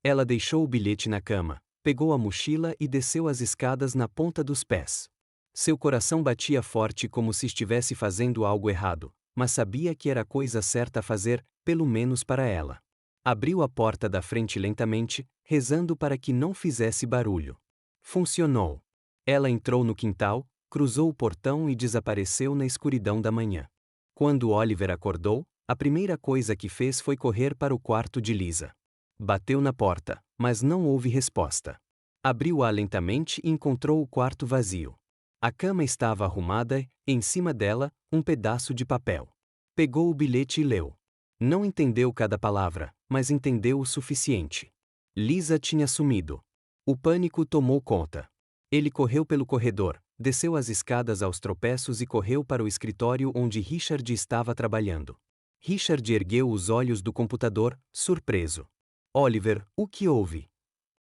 Ela deixou o bilhete na cama, pegou a mochila e desceu as escadas na ponta dos pés. Seu coração batia forte como se estivesse fazendo algo errado, mas sabia que era a coisa certa a fazer, pelo menos para ela. Abriu a porta da frente lentamente, rezando para que não fizesse barulho. Funcionou. Ela entrou no quintal, cruzou o portão e desapareceu na escuridão da manhã. Quando Oliver acordou, a primeira coisa que fez foi correr para o quarto de Lisa. Bateu na porta, mas não houve resposta. Abriu-a lentamente e encontrou o quarto vazio. A cama estava arrumada e, em cima dela, um pedaço de papel. Pegou o bilhete e leu. Não entendeu cada palavra, mas entendeu o suficiente. Lisa tinha sumido. O pânico tomou conta. Ele correu pelo corredor, desceu as escadas aos tropeços e correu para o escritório onde Richard estava trabalhando. Richard ergueu os olhos do computador, surpreso. "Oliver, o que houve?"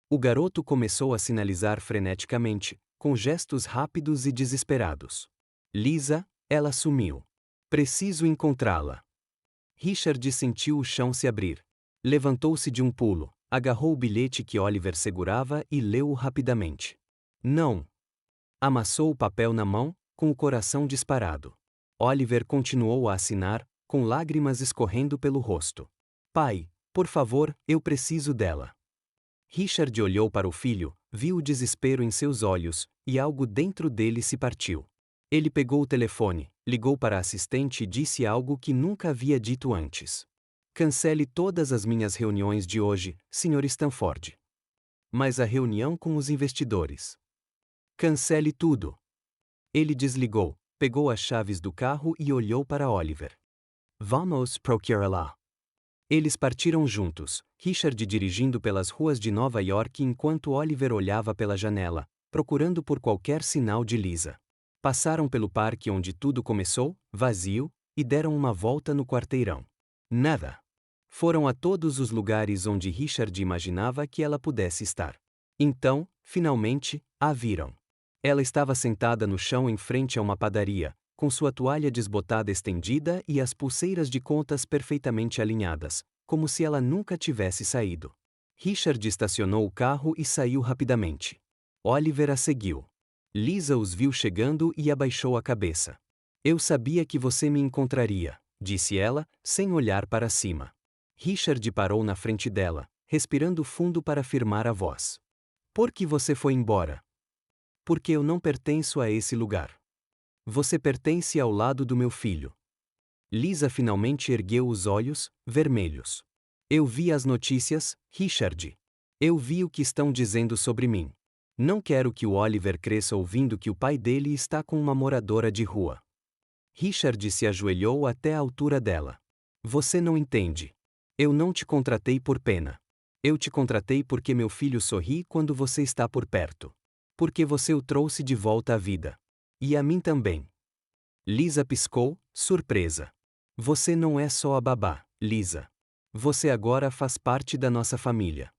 O garoto começou a sinalizar freneticamente, com gestos rápidos e desesperados. "Lisa, ela sumiu. Preciso encontrá-la." Richard sentiu o chão se abrir. Levantou-se de um pulo, agarrou o bilhete que Oliver segurava e leu-o rapidamente. "Não." Amassou o papel na mão, com o coração disparado. Oliver continuou a assinar, com lágrimas escorrendo pelo rosto. "Pai, por favor, eu preciso dela." Richard olhou para o filho, viu o desespero em seus olhos, e algo dentro dele se partiu. Ele pegou o telefone, ligou para a assistente e disse algo que nunca havia dito antes. "Cancele todas as minhas reuniões de hoje, Sr. Stanford. Mas a reunião com os investidores. Cancele tudo." Ele desligou, pegou as chaves do carro e olhou para Oliver. "Vamos procurá-la." Eles partiram juntos, Richard dirigindo pelas ruas de Nova York enquanto Oliver olhava pela janela, procurando por qualquer sinal de Lisa. Passaram pelo parque onde tudo começou, vazio, e deram uma volta no quarteirão. Nada. Foram a todos os lugares onde Richard imaginava que ela pudesse estar. Então, finalmente, a viram. Ela estava sentada no chão em frente a uma padaria, com sua toalha desbotada estendida e as pulseiras de contas perfeitamente alinhadas, como se ela nunca tivesse saído. Richard estacionou o carro e saiu rapidamente. Oliver a seguiu. Lisa os viu chegando e abaixou a cabeça. "Eu sabia que você me encontraria", disse ela, sem olhar para cima. Richard parou na frente dela, respirando fundo para firmar a voz. "Por que você foi embora?" "Porque eu não pertenço a esse lugar. Você pertence ao lado do meu filho." Lisa finalmente ergueu os olhos, vermelhos. "Eu vi as notícias, Richard. Eu vi o que estão dizendo sobre mim. Não quero que o Oliver cresça ouvindo que o pai dele está com uma moradora de rua." Richard se ajoelhou até a altura dela. "Você não entende. Eu não te contratei por pena. Eu te contratei porque meu filho sorri quando você está por perto. Porque você o trouxe de volta à vida. E a mim também." Lisa piscou, surpresa. "Você não é só a babá, Lisa. Você agora faz parte da nossa família."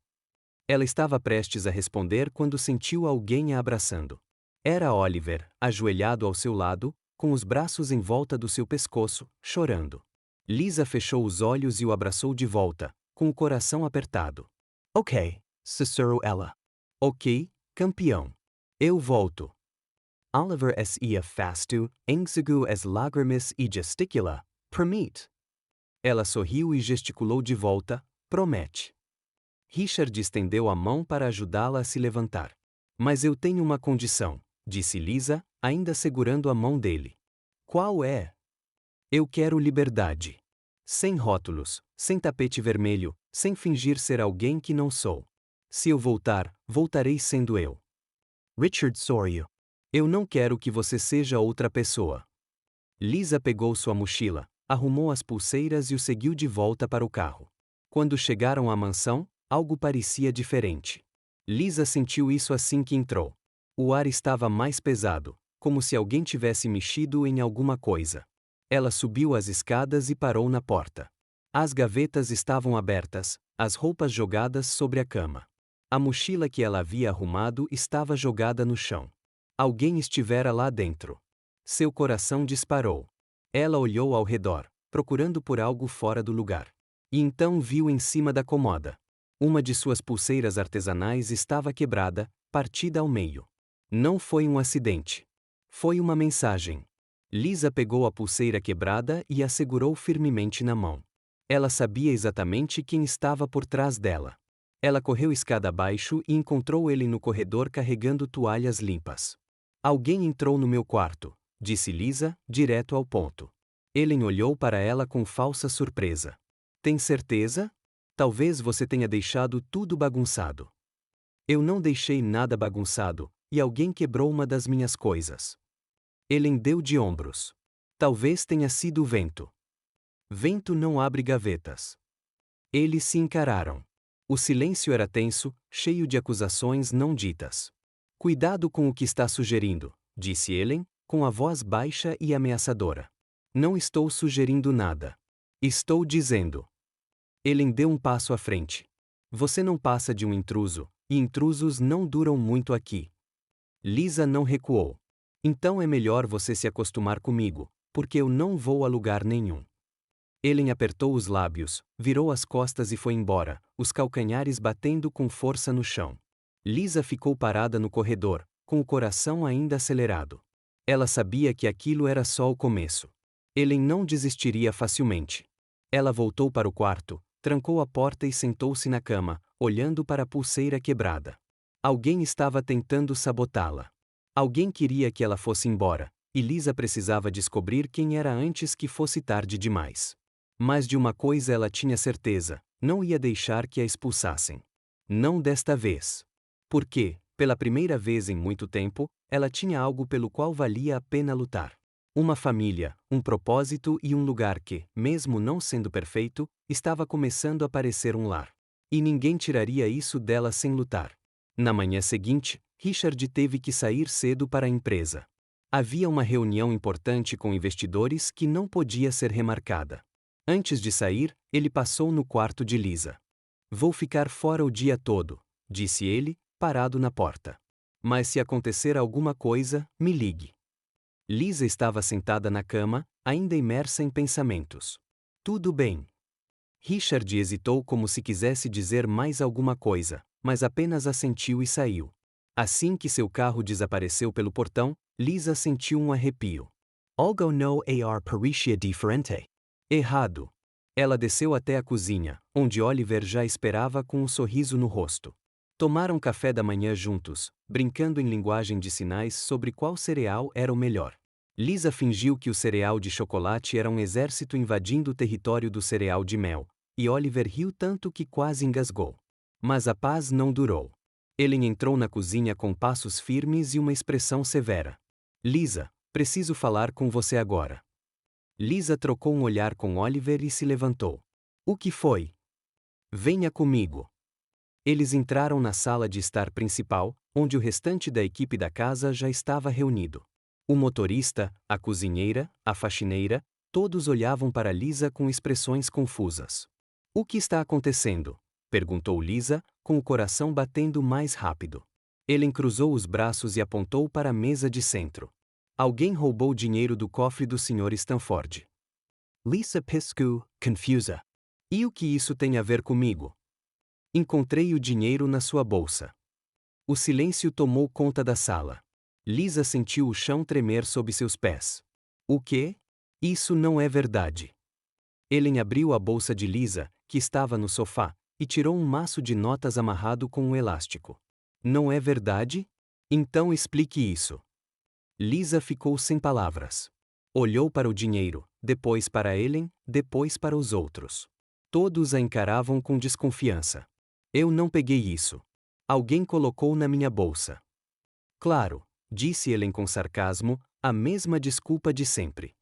Ela estava prestes a responder quando sentiu alguém a abraçando. Era Oliver, ajoelhado ao seu lado, com os braços em volta do seu pescoço, chorando. Lisa fechou os olhos e o abraçou de volta, com o coração apertado. "Ok", sussurrou ela. "Ok, campeão. Eu volto." Oliver se afasto, enxugou as lágrimas e gesticula. "Promete." Ela sorriu e gesticulou de volta. "Promete." Richard estendeu a mão para ajudá-la a se levantar. "Mas eu tenho uma condição", disse Lisa, ainda segurando a mão dele. "Qual é?" "Eu quero liberdade. Sem rótulos, sem tapete vermelho, sem fingir ser alguém que não sou. Se eu voltar, voltarei sendo eu." Richard sorriu. "Eu não quero que você seja outra pessoa." Lisa pegou sua mochila, arrumou as pulseiras e o seguiu de volta para o carro. Quando chegaram à mansão, algo parecia diferente. Lisa sentiu isso assim que entrou. O ar estava mais pesado, como se alguém tivesse mexido em alguma coisa. Ela subiu as escadas e parou na porta. As gavetas estavam abertas, as roupas jogadas sobre a cama. A mochila que ela havia arrumado estava jogada no chão. Alguém estivera lá dentro. Seu coração disparou. Ela olhou ao redor, procurando por algo fora do lugar. E então viu em cima da cômoda. Uma de suas pulseiras artesanais estava quebrada, partida ao meio. Não foi um acidente. Foi uma mensagem. Lisa pegou a pulseira quebrada e a segurou firmemente na mão. Ela sabia exatamente quem estava por trás dela. Ela correu escada abaixo e encontrou ele no corredor carregando toalhas limpas. Alguém entrou no meu quarto, disse Lisa, direto ao ponto. Ellen olhou para ela com falsa surpresa. Tem certeza? Talvez você tenha deixado tudo bagunçado. Eu não deixei nada bagunçado, e alguém quebrou uma das minhas coisas. Ellen deu de ombros. Talvez tenha sido o vento. Vento não abre gavetas. Eles se encararam. O silêncio era tenso, cheio de acusações não ditas. Cuidado com o que está sugerindo, disse Ellen, com a voz baixa e ameaçadora. Não estou sugerindo nada. Estou dizendo. Ellen deu um passo à frente. Você não passa de um intruso, e intrusos não duram muito aqui. Lisa não recuou. Então é melhor você se acostumar comigo, porque eu não vou a lugar nenhum. Ellen apertou os lábios, virou as costas e foi embora, os calcanhares batendo com força no chão. Lisa ficou parada no corredor, com o coração ainda acelerado. Ela sabia que aquilo era só o começo. Ellen não desistiria facilmente. Ela voltou para o quarto, trancou a porta e sentou-se na cama, olhando para a pulseira quebrada. Alguém estava tentando sabotá-la. Alguém queria que ela fosse embora, e Lisa precisava descobrir quem era antes que fosse tarde demais. Mas de uma coisa ela tinha certeza: não ia deixar que a expulsassem. Não desta vez. Porque, pela primeira vez em muito tempo, ela tinha algo pelo qual valia a pena lutar. Uma família, um propósito e um lugar que, mesmo não sendo perfeito, estava começando a parecer um lar. E ninguém tiraria isso dela sem lutar. Na manhã seguinte, Richard teve que sair cedo para a empresa. Havia uma reunião importante com investidores que não podia ser remarcada. Antes de sair, ele passou no quarto de Lisa. Vou ficar fora o dia todo, disse ele, parado na porta. Mas se acontecer alguma coisa, me ligue. Lisa estava sentada na cama, ainda imersa em pensamentos. Tudo bem. Richard hesitou como se quisesse dizer mais alguma coisa, mas apenas assentiu e saiu. Assim que seu carro desapareceu pelo portão, Lisa sentiu um arrepio. Algo não parecia diferente. Errado. Ela desceu até a cozinha, onde Oliver já esperava com um sorriso no rosto. Tomaram café da manhã juntos, brincando em linguagem de sinais sobre qual cereal era o melhor. Lisa fingiu que o cereal de chocolate era um exército invadindo o território do cereal de mel, e Oliver riu tanto que quase engasgou. Mas a paz não durou. Ellen entrou na cozinha com passos firmes e uma expressão severa. Lisa, preciso falar com você agora. Lisa trocou um olhar com Oliver e se levantou. O que foi? Venha comigo. Eles entraram na sala de estar principal, onde o restante da equipe da casa já estava reunido. O motorista, a cozinheira, a faxineira, todos olhavam para Lisa com expressões confusas. O que está acontecendo? Perguntou Lisa, com o coração batendo mais rápido. Ellen cruzou os braços e apontou para a mesa de centro. Alguém roubou dinheiro do cofre do Sr. Stanford. Lisa piscou, confusa. E o que isso tem a ver comigo? Encontrei o dinheiro na sua bolsa. O silêncio tomou conta da sala. Lisa sentiu o chão tremer sob seus pés. O quê? Isso não é verdade. Ellen abriu a bolsa de Lisa, que estava no sofá, e tirou um maço de notas amarrado com um elástico. Não é verdade? Então explique isso. Lisa ficou sem palavras. Olhou para o dinheiro, depois para Ellen, depois para os outros. Todos a encaravam com desconfiança. Eu não peguei isso. Alguém colocou na minha bolsa. Claro, disse Ellen com sarcasmo, a mesma desculpa de sempre.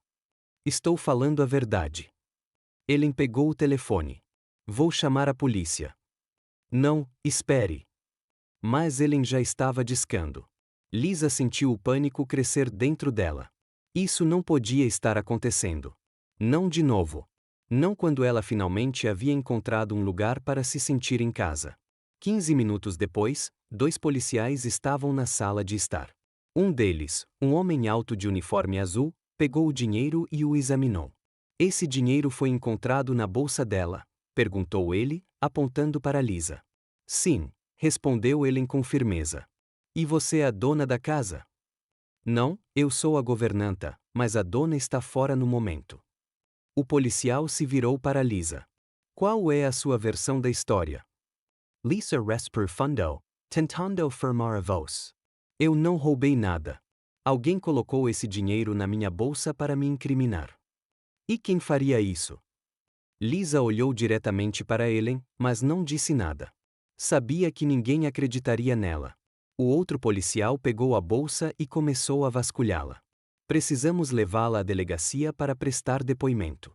Estou falando a verdade. Ellen pegou o telefone. Vou chamar a polícia. Não, espere. Mas Ellen já estava discando. Lisa sentiu o pânico crescer dentro dela. Isso não podia estar acontecendo. Não de novo. Não quando ela finalmente havia encontrado um lugar para se sentir em casa. 15 minutos depois, 2 policiais estavam na sala de estar. Um deles, um homem alto de uniforme azul, pegou o dinheiro e o examinou. Esse dinheiro foi encontrado na bolsa dela? Perguntou ele, apontando para Lisa. Sim, respondeu ele com firmeza. E você é a dona da casa? Não, eu sou a governanta, mas a dona está fora no momento. O policial se virou para Lisa. Qual é a sua versão da história? Lisa respondeu, tentando afirmar a voz. Eu não roubei nada. Alguém colocou esse dinheiro na minha bolsa para me incriminar. E quem faria isso? Lisa olhou diretamente para Ellen, mas não disse nada. Sabia que ninguém acreditaria nela. O outro policial pegou a bolsa e começou a vasculhá-la. Precisamos levá-la à delegacia para prestar depoimento.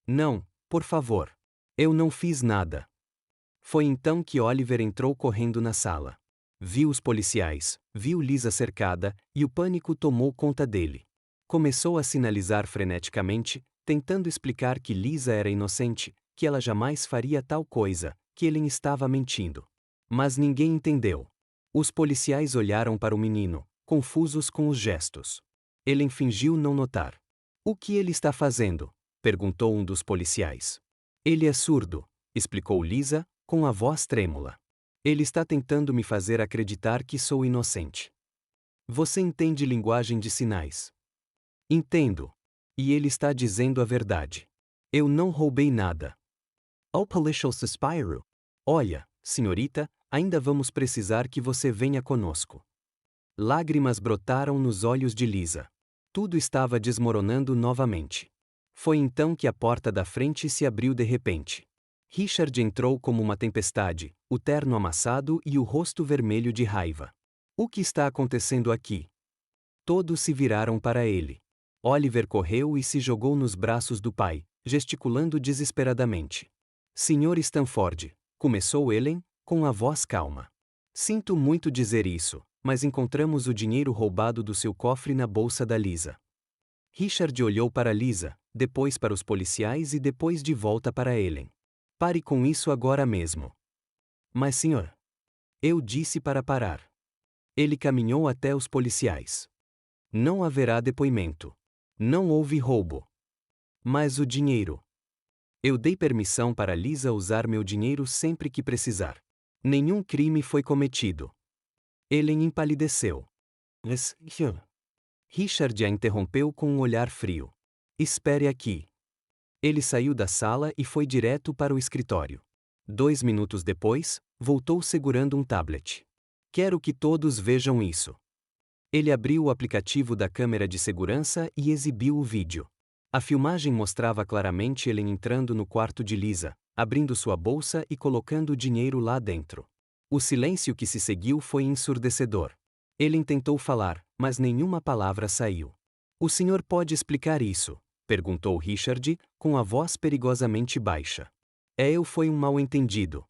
Não, por favor. Eu não fiz nada. Foi então que Oliver entrou correndo na sala. Viu os policiais, viu Lisa cercada, e o pânico tomou conta dele. Começou a sinalizar freneticamente, tentando explicar que Lisa era inocente, que ela jamais faria tal coisa, que ele estava mentindo. Mas ninguém entendeu. Os policiais olharam para o menino, confusos com os gestos. Ele fingiu não notar. O que ele está fazendo? Perguntou um dos policiais. Ele é surdo, explicou Lisa, com a voz trêmula. Ele está tentando me fazer acreditar que sou inocente. Você entende linguagem de sinais? Entendo. E ele está dizendo a verdade. Eu não roubei nada. O policial suspirou. Olha, senhorita, ainda vamos precisar que você venha conosco. Lágrimas brotaram nos olhos de Lisa. Tudo estava desmoronando novamente. Foi então que a porta da frente se abriu de repente. Richard entrou como uma tempestade, o terno amassado e o rosto vermelho de raiva. O que está acontecendo aqui? Todos se viraram para ele. Oliver correu e se jogou nos braços do pai, gesticulando desesperadamente. Sr. Stanford, começou Ellen, com a voz calma. Sinto muito dizer isso, mas encontramos o dinheiro roubado do seu cofre na bolsa da Lisa. Richard olhou para Lisa, depois para os policiais e depois de volta para Ellen. Pare com isso agora mesmo. Mas senhor. Eu disse para parar. Ele caminhou até os policiais. Não haverá depoimento. Não houve roubo. Mas o dinheiro. Eu dei permissão para Lisa usar meu dinheiro sempre que precisar. Nenhum crime foi cometido. Ellen empalideceu. Richard a interrompeu com um olhar frio. Espere aqui. Ele saiu da sala e foi direto para o escritório. 2 minutos depois, voltou segurando um tablet. Quero que todos vejam isso. Ele abriu o aplicativo da câmera de segurança e exibiu o vídeo. A filmagem mostrava claramente ele entrando no quarto de Lisa, abrindo sua bolsa e colocando o dinheiro lá dentro. O silêncio que se seguiu foi ensurdecedor. Ele tentou falar, mas nenhuma palavra saiu. O senhor pode explicar isso? Perguntou Richard, com a voz perigosamente baixa. Foi um mal-entendido.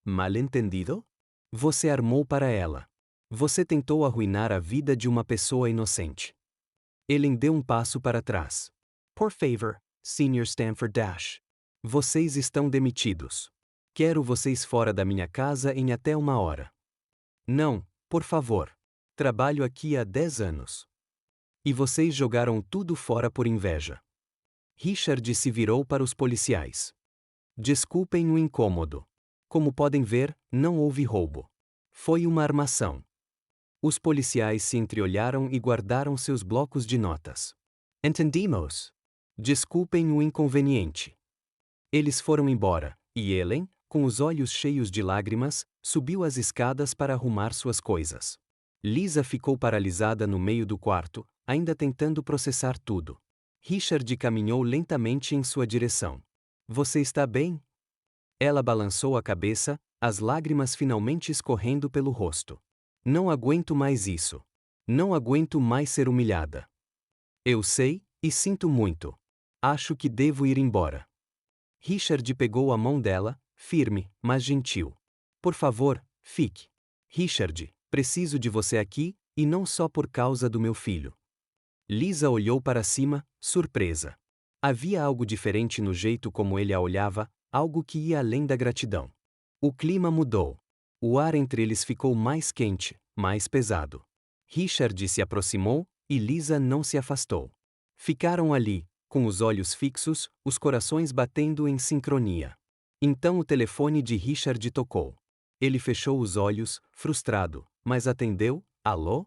Mal-entendido? Você armou para ela. Você tentou arruinar a vida de uma pessoa inocente. Ele deu um passo para trás. Por favor, Sr. Stanford Dash. Vocês estão demitidos. Quero vocês fora da minha casa em até 1 hora. Não, por favor. Trabalho aqui há 10 anos. E vocês jogaram tudo fora por inveja. Richard se virou para os policiais. Desculpem o incômodo. Como podem ver, não houve roubo. Foi uma armação. Os policiais se entreolharam e guardaram seus blocos de notas. Entendimos. Desculpem o inconveniente. Eles foram embora, e Ellen, com os olhos cheios de lágrimas, subiu as escadas para arrumar suas coisas. Lisa ficou paralisada no meio do quarto, ainda tentando processar tudo. Richard caminhou lentamente em sua direção. Você está bem? Ela balançou a cabeça, as lágrimas finalmente escorrendo pelo rosto. Não aguento mais isso. Não aguento mais ser humilhada. Eu sei, e sinto muito. Acho que devo ir embora. Richard pegou a mão dela, firme, mas gentil. Por favor, fique. Richard, preciso de você aqui, E não só por causa do meu filho. Lisa olhou para cima, surpresa. Havia algo diferente no jeito como ele a olhava, algo que ia além da gratidão. O clima mudou. O ar entre eles ficou mais quente, mais pesado. Richard se aproximou, e Lisa não se afastou. Ficaram ali, com os olhos fixos, os corações batendo em sincronia. Então o telefone de Richard tocou. Ele fechou os olhos, frustrado, mas atendeu. Alô?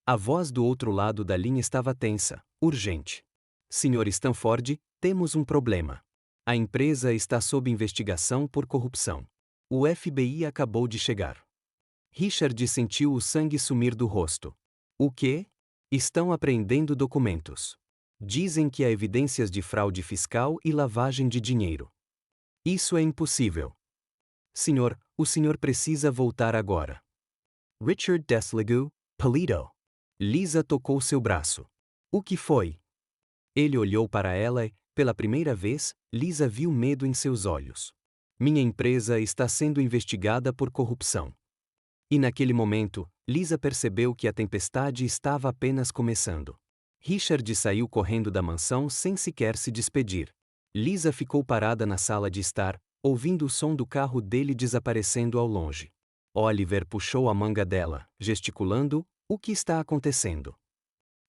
A voz do outro lado da linha estava tensa, urgente. Sr. Stanford, temos um problema. A empresa está sob investigação por corrupção. O FBI acabou de chegar. Richard sentiu o sangue sumir do rosto. O quê? Estão apreendendo documentos. Dizem que há evidências de fraude fiscal e lavagem de dinheiro. Isso é impossível. Senhor, o senhor precisa voltar agora. Richard Desligue, Polito. Lisa tocou seu braço. O que foi? Ele olhou para ela e, pela primeira vez, Lisa viu medo em seus olhos. Minha empresa está sendo investigada por corrupção. E naquele momento, Lisa percebeu que a tempestade estava apenas começando. Richard saiu correndo da mansão sem sequer se despedir. Lisa ficou parada na sala de estar, ouvindo o som do carro dele desaparecendo ao longe. Oliver puxou a manga dela, gesticulando: o que está acontecendo?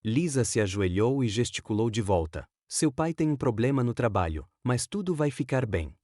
Lisa se ajoelhou e gesticulou de volta. Seu pai tem um problema no trabalho, mas tudo vai ficar bem.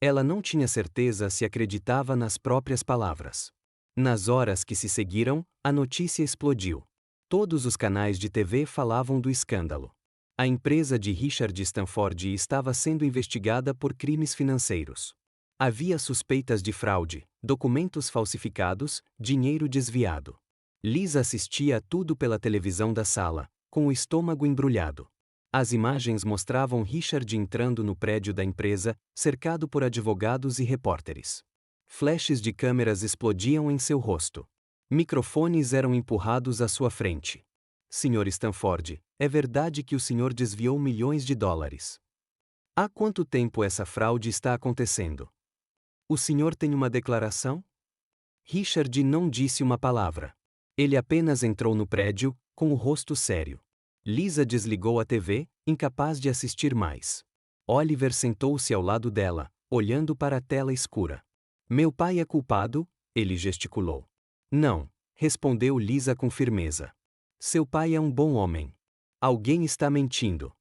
Ela não tinha certeza se acreditava nas próprias palavras. Nas horas que se seguiram, a notícia explodiu. Todos os canais de TV falavam do escândalo. A empresa de Richard Stanford estava sendo investigada por crimes financeiros. Havia suspeitas de fraude, documentos falsificados, dinheiro desviado. Lisa assistia a tudo pela televisão da sala, com o estômago embrulhado. As imagens mostravam Richard entrando no prédio da empresa, cercado por advogados e repórteres. Flashes de câmeras explodiam em seu rosto. Microfones eram empurrados à sua frente. Sr. Stanford, é verdade que o senhor desviou milhões de dólares. Há quanto tempo essa fraude está acontecendo? O senhor tem uma declaração? Richard não disse uma palavra. Ele apenas entrou no prédio, com o rosto sério. Lisa desligou a TV, incapaz de assistir mais. Oliver sentou-se ao lado dela, olhando para a tela escura. Meu pai é culpado? Ele gesticulou. Não, respondeu Lisa com firmeza. Seu pai é um bom homem. Alguém está mentindo.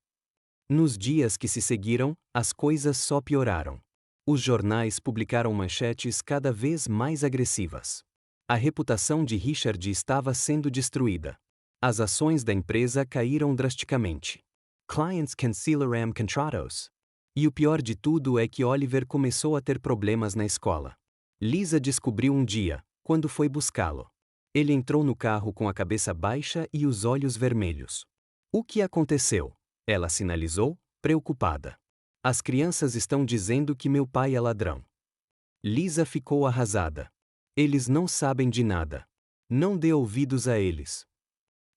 Nos dias que se seguiram, as coisas só pioraram. Os jornais publicaram manchetes cada vez mais agressivas. A reputação de Richard estava sendo destruída. As ações da empresa caíram drasticamente. Clients cancelam contratos. E o pior de tudo é que Oliver começou a ter problemas na escola. Lisa descobriu um dia, quando foi buscá-lo. Ele entrou no carro com a cabeça baixa e os olhos vermelhos. O que aconteceu? Ela sinalizou, preocupada. As crianças estão dizendo que meu pai é ladrão. Lisa ficou arrasada. Eles não sabem de nada. Não dê ouvidos a eles.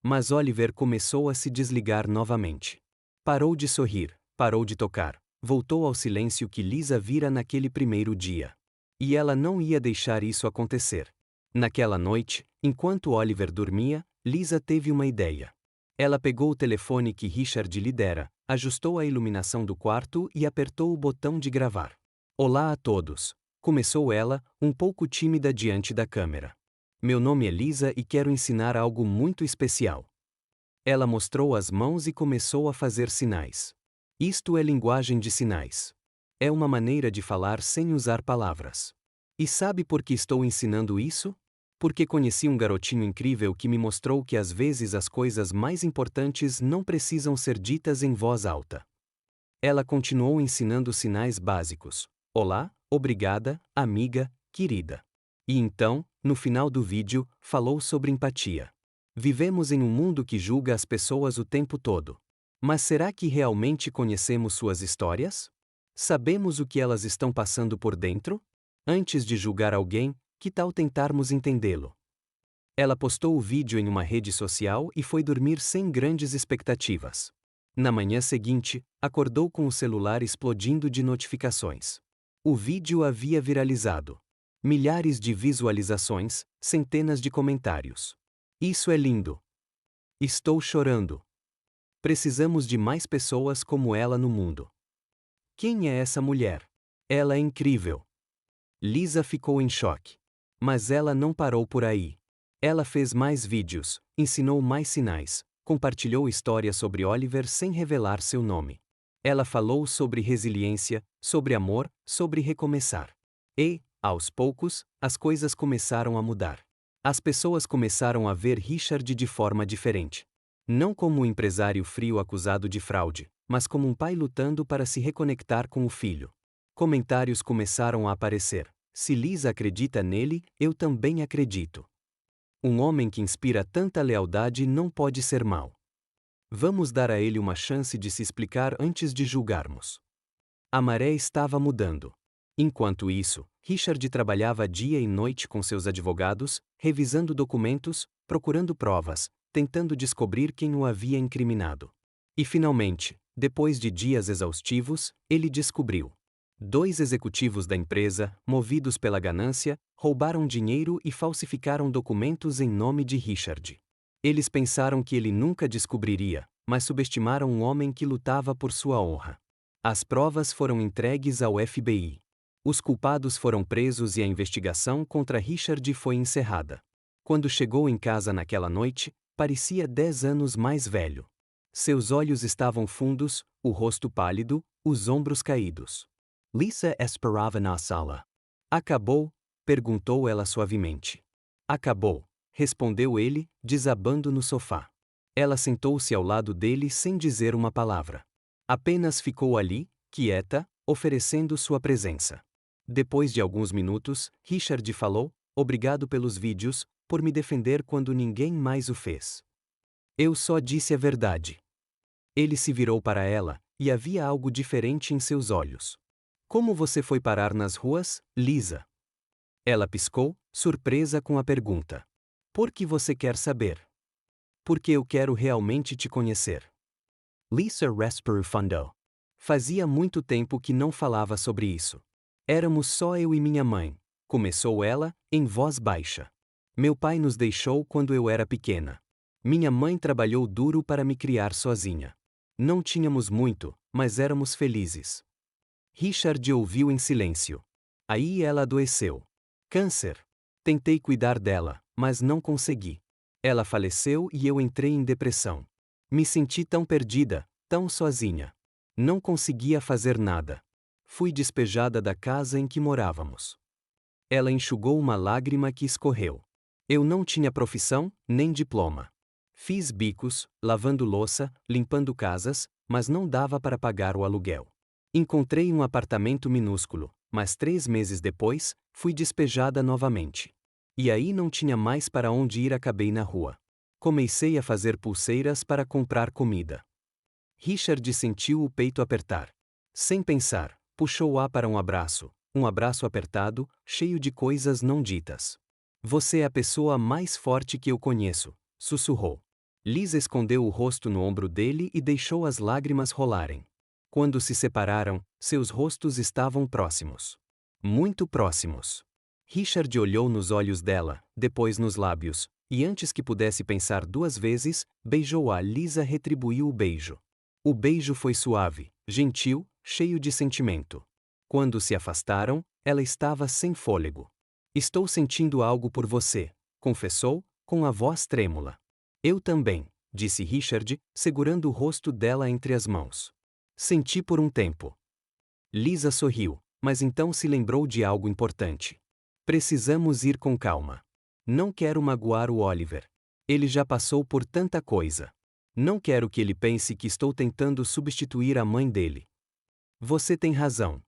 Mas Oliver começou a se desligar novamente. Parou de sorrir, parou de tocar, voltou ao silêncio que Lisa vira naquele primeiro dia. E ela não ia deixar isso acontecer. Naquela noite, enquanto Oliver dormia, Lisa teve uma ideia. Ela pegou o telefone que Richard lhe dera, ajustou a iluminação do quarto e apertou o botão de gravar. Olá a todos. Começou ela, um pouco tímida diante da câmera. Meu nome é Lisa e quero ensinar algo muito especial. Ela mostrou as mãos e começou a fazer sinais. Isto é linguagem de sinais. É uma maneira de falar sem usar palavras. E sabe por que estou ensinando isso? Porque conheci um garotinho incrível que me mostrou que às vezes as coisas mais importantes não precisam ser ditas em voz alta. Ela continuou ensinando sinais básicos. Olá, obrigada, amiga, querida. E então, no final do vídeo, falou sobre empatia. Vivemos em um mundo que julga as pessoas o tempo todo. Mas será que realmente conhecemos suas histórias? Sabemos o que elas estão passando por dentro? Antes de julgar alguém, que tal tentarmos entendê-lo? Ela postou o vídeo em uma rede social e foi dormir sem grandes expectativas. Na manhã seguinte, acordou com o celular explodindo de notificações. O vídeo havia viralizado. Milhares de visualizações, centenas de comentários. Isso é lindo. Estou chorando. Precisamos de mais pessoas como ela no mundo. Quem é essa mulher? Ela é incrível. Lisa ficou em choque. Mas ela não parou por aí. Ela fez mais vídeos, ensinou mais sinais, compartilhou histórias sobre Oliver sem revelar seu nome. Ela falou sobre resiliência, sobre amor, sobre recomeçar. E, aos poucos, as coisas começaram a mudar. As pessoas começaram a ver Richard de forma diferente. Não como um empresário frio acusado de fraude, mas como um pai lutando para se reconectar com o filho. Comentários começaram a aparecer. Se Lisa acredita nele, eu também acredito. Um homem que inspira tanta lealdade não pode ser mau. Vamos dar a ele uma chance de se explicar antes de julgarmos. A maré estava mudando. Enquanto isso, Richard trabalhava dia e noite com seus advogados, revisando documentos, procurando provas, tentando descobrir quem o havia incriminado. E finalmente, depois de dias exaustivos, ele descobriu. 2 executivos da empresa, movidos pela ganância, roubaram dinheiro e falsificaram documentos em nome de Richard. Eles pensaram que ele nunca descobriria, mas subestimaram um homem que lutava por sua honra. As provas foram entregues ao FBI. Os culpados foram presos e a investigação contra Richard foi encerrada. Quando chegou em casa naquela noite, parecia 10 anos mais velho. Seus olhos estavam fundos, o rosto pálido, os ombros caídos. Lisa esperava na sala. Acabou? Perguntou ela suavemente. Acabou, respondeu ele, desabando no sofá. Ela sentou-se ao lado dele sem dizer uma palavra. Apenas ficou ali, quieta, oferecendo sua presença. Depois de alguns minutos, Richard falou: "Obrigado pelos vídeos, por me defender quando ninguém mais o fez. Eu só disse a verdade." Ele se virou para ela, e havia algo diferente em seus olhos. "Como você foi parar nas ruas, Lisa?" Ela piscou, surpresa com a pergunta. "Por que você quer saber?" "Porque eu quero realmente te conhecer." Lisa respirou fundo. Fazia muito tempo que não falava sobre isso. "Éramos só eu e minha mãe", começou ela, em voz baixa. "Meu pai nos deixou quando eu era pequena. Minha mãe trabalhou duro para me criar sozinha. Não tínhamos muito, mas éramos felizes." Richard ouviu em silêncio. Aí ela adoeceu. "Câncer. Tentei cuidar dela, mas não consegui. Ela faleceu e eu entrei em depressão. Me senti tão perdida, tão sozinha. Não conseguia fazer nada. Fui despejada da casa em que morávamos." Ela enxugou uma lágrima que escorreu. "Eu não tinha profissão, nem diploma. Fiz bicos, lavando louça, limpando casas, mas não dava para pagar o aluguel. Encontrei um apartamento minúsculo, mas 3 meses depois, fui despejada novamente. E aí não tinha mais para onde ir, acabei na rua. Comecei a fazer pulseiras para comprar comida." Richard sentiu o peito apertar. Sem pensar, puxou-a para um abraço apertado, cheio de coisas não ditas. "Você é a pessoa mais forte que eu conheço", sussurrou. Lisa escondeu o rosto no ombro dele e deixou as lágrimas rolarem. Quando se separaram, seus rostos estavam próximos. Muito próximos. Richard olhou nos olhos dela, depois nos lábios, e antes que pudesse pensar 2 vezes, beijou-a. Lisa retribuiu o beijo. O beijo foi suave, gentil, cheio de sentimento. Quando se afastaram, ela estava sem fôlego. "Estou sentindo algo por você", confessou, com a voz trêmula. "Eu também", disse Richard, segurando o rosto dela entre as mãos. "Senti por um tempo." Lisa sorriu, mas então se lembrou de algo importante. "Precisamos ir com calma. Não quero magoar o Oliver. Ele já passou por tanta coisa. Não quero que ele pense que estou tentando substituir a mãe dele." "Você tem razão."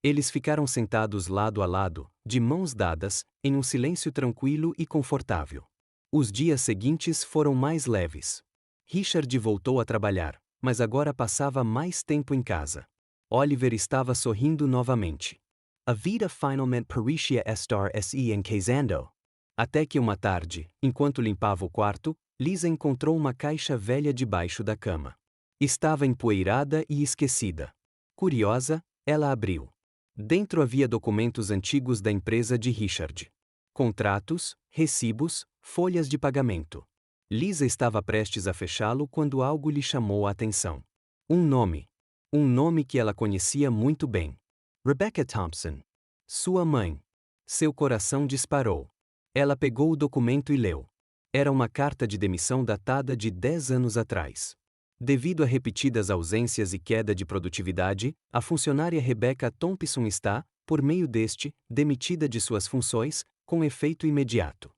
Eles ficaram sentados lado a lado, de mãos dadas, em um silêncio tranquilo e confortável. Os dias seguintes foram mais leves. Richard voltou a trabalhar, mas agora passava mais tempo em casa. Oliver estava sorrindo novamente. "A vida finalmente parecia estar se encaixando." Até que uma tarde, enquanto limpava o quarto, Lisa encontrou uma caixa velha debaixo da cama. Estava empoeirada e esquecida. Curiosa, ela abriu. Dentro havia documentos antigos da empresa de Richard. Contratos, recibos, folhas de pagamento. Lisa estava prestes a fechá-lo quando algo lhe chamou a atenção. Um nome. Um nome que ela conhecia muito bem. Rebecca Thompson. Sua mãe. Seu coração disparou. Ela pegou o documento e leu. Era uma carta de demissão datada de 10 anos atrás. Devido a repetidas ausências e queda de produtividade, a funcionária Rebecca Thompson está, por meio deste, demitida de suas funções, com efeito imediato.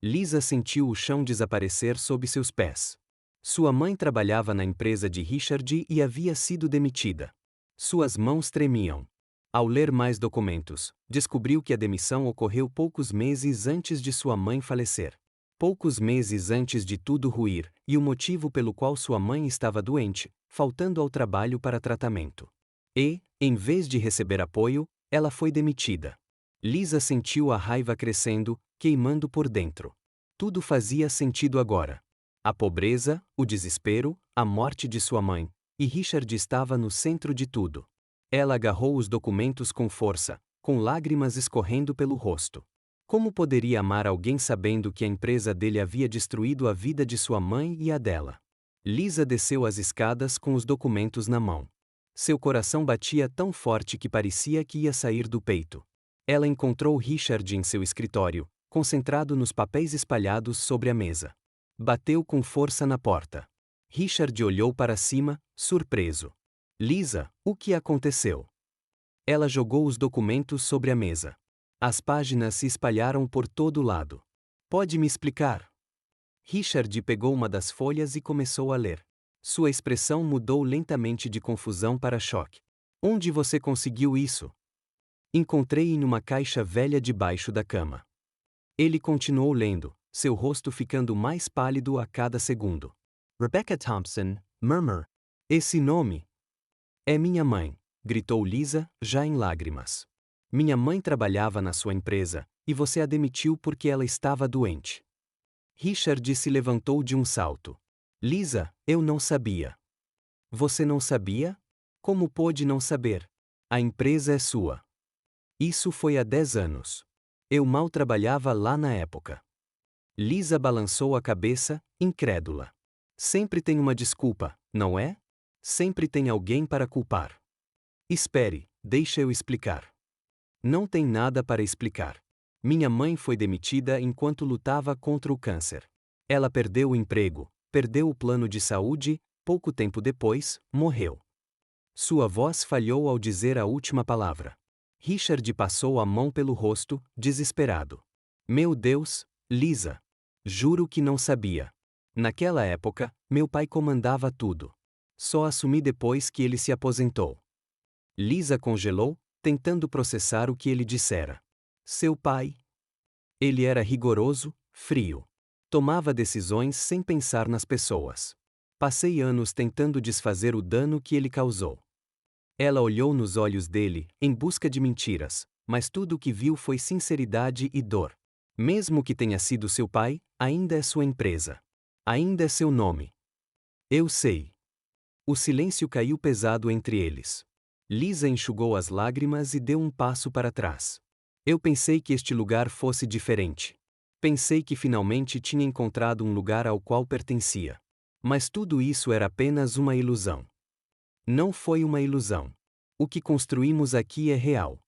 Lisa sentiu o chão desaparecer sob seus pés. Sua mãe trabalhava na empresa de Richard e havia sido demitida. Suas mãos tremiam. Ao ler mais documentos, descobriu que a demissão ocorreu poucos meses antes de sua mãe falecer. Poucos meses antes de tudo ruir, e o motivo pelo qual sua mãe estava doente, faltando ao trabalho para tratamento. E, em vez de receber apoio, ela foi demitida. Lisa sentiu a raiva crescendo, queimando por dentro. Tudo fazia sentido agora. A pobreza, o desespero, a morte de sua mãe, e Richard estava no centro de tudo. Ela agarrou os documentos com força, com lágrimas escorrendo pelo rosto. Como poderia amar alguém sabendo que a empresa dele havia destruído a vida de sua mãe e a dela? Lisa desceu as escadas com os documentos na mão. Seu coração batia tão forte que parecia que ia sair do peito. Ela encontrou Richard em seu escritório, concentrado nos papéis espalhados sobre a mesa. Bateu com força na porta. Richard olhou para cima, surpreso. Lisa, o que aconteceu? Ela jogou os documentos sobre a mesa. As páginas se espalharam por todo lado. Pode me explicar? Richard pegou uma das folhas e começou a ler. Sua expressão mudou lentamente de confusão para choque. Onde você conseguiu isso? Encontrei em uma caixa velha debaixo da cama. Ele continuou lendo, seu rosto ficando mais pálido a cada segundo. Rebecca Thompson, murmur. Esse nome? É minha mãe, gritou Lisa, já em lágrimas. Minha mãe trabalhava na sua empresa, e você a demitiu porque ela estava doente. Richard se levantou de um salto. Lisa, eu não sabia. Você não sabia? Como pôde não saber? A empresa é sua. Isso foi há 10 anos. Eu mal trabalhava lá na época. Lisa balançou a cabeça, incrédula. Sempre tem uma desculpa, não é? Sempre tem alguém para culpar. Espere, deixa eu explicar. Não tem nada para explicar. Minha mãe foi demitida enquanto lutava contra o câncer. Ela perdeu o emprego, perdeu o plano de saúde, pouco tempo depois, morreu. Sua voz falhou ao dizer a última palavra. Richard passou a mão pelo rosto, desesperado. Meu Deus, Lisa. Juro que não sabia. Naquela época, meu pai comandava tudo. Só assumi depois que ele se aposentou. Lisa congelou, tentando processar o que ele dissera. Seu pai? Ele era rigoroso, frio. Tomava decisões sem pensar nas pessoas. Passei anos tentando desfazer o dano que ele causou. Ela olhou nos olhos dele, em busca de mentiras, mas tudo o que viu foi sinceridade e dor. Mesmo que tenha sido seu pai, ainda é sua empresa. Ainda é seu nome. Eu sei. O silêncio caiu pesado entre eles. Lisa enxugou as lágrimas e deu um passo para trás. Eu pensei que este lugar fosse diferente. Pensei que finalmente tinha encontrado um lugar ao qual pertencia. Mas tudo isso era apenas uma ilusão. Não foi uma ilusão. O que construímos aqui é real.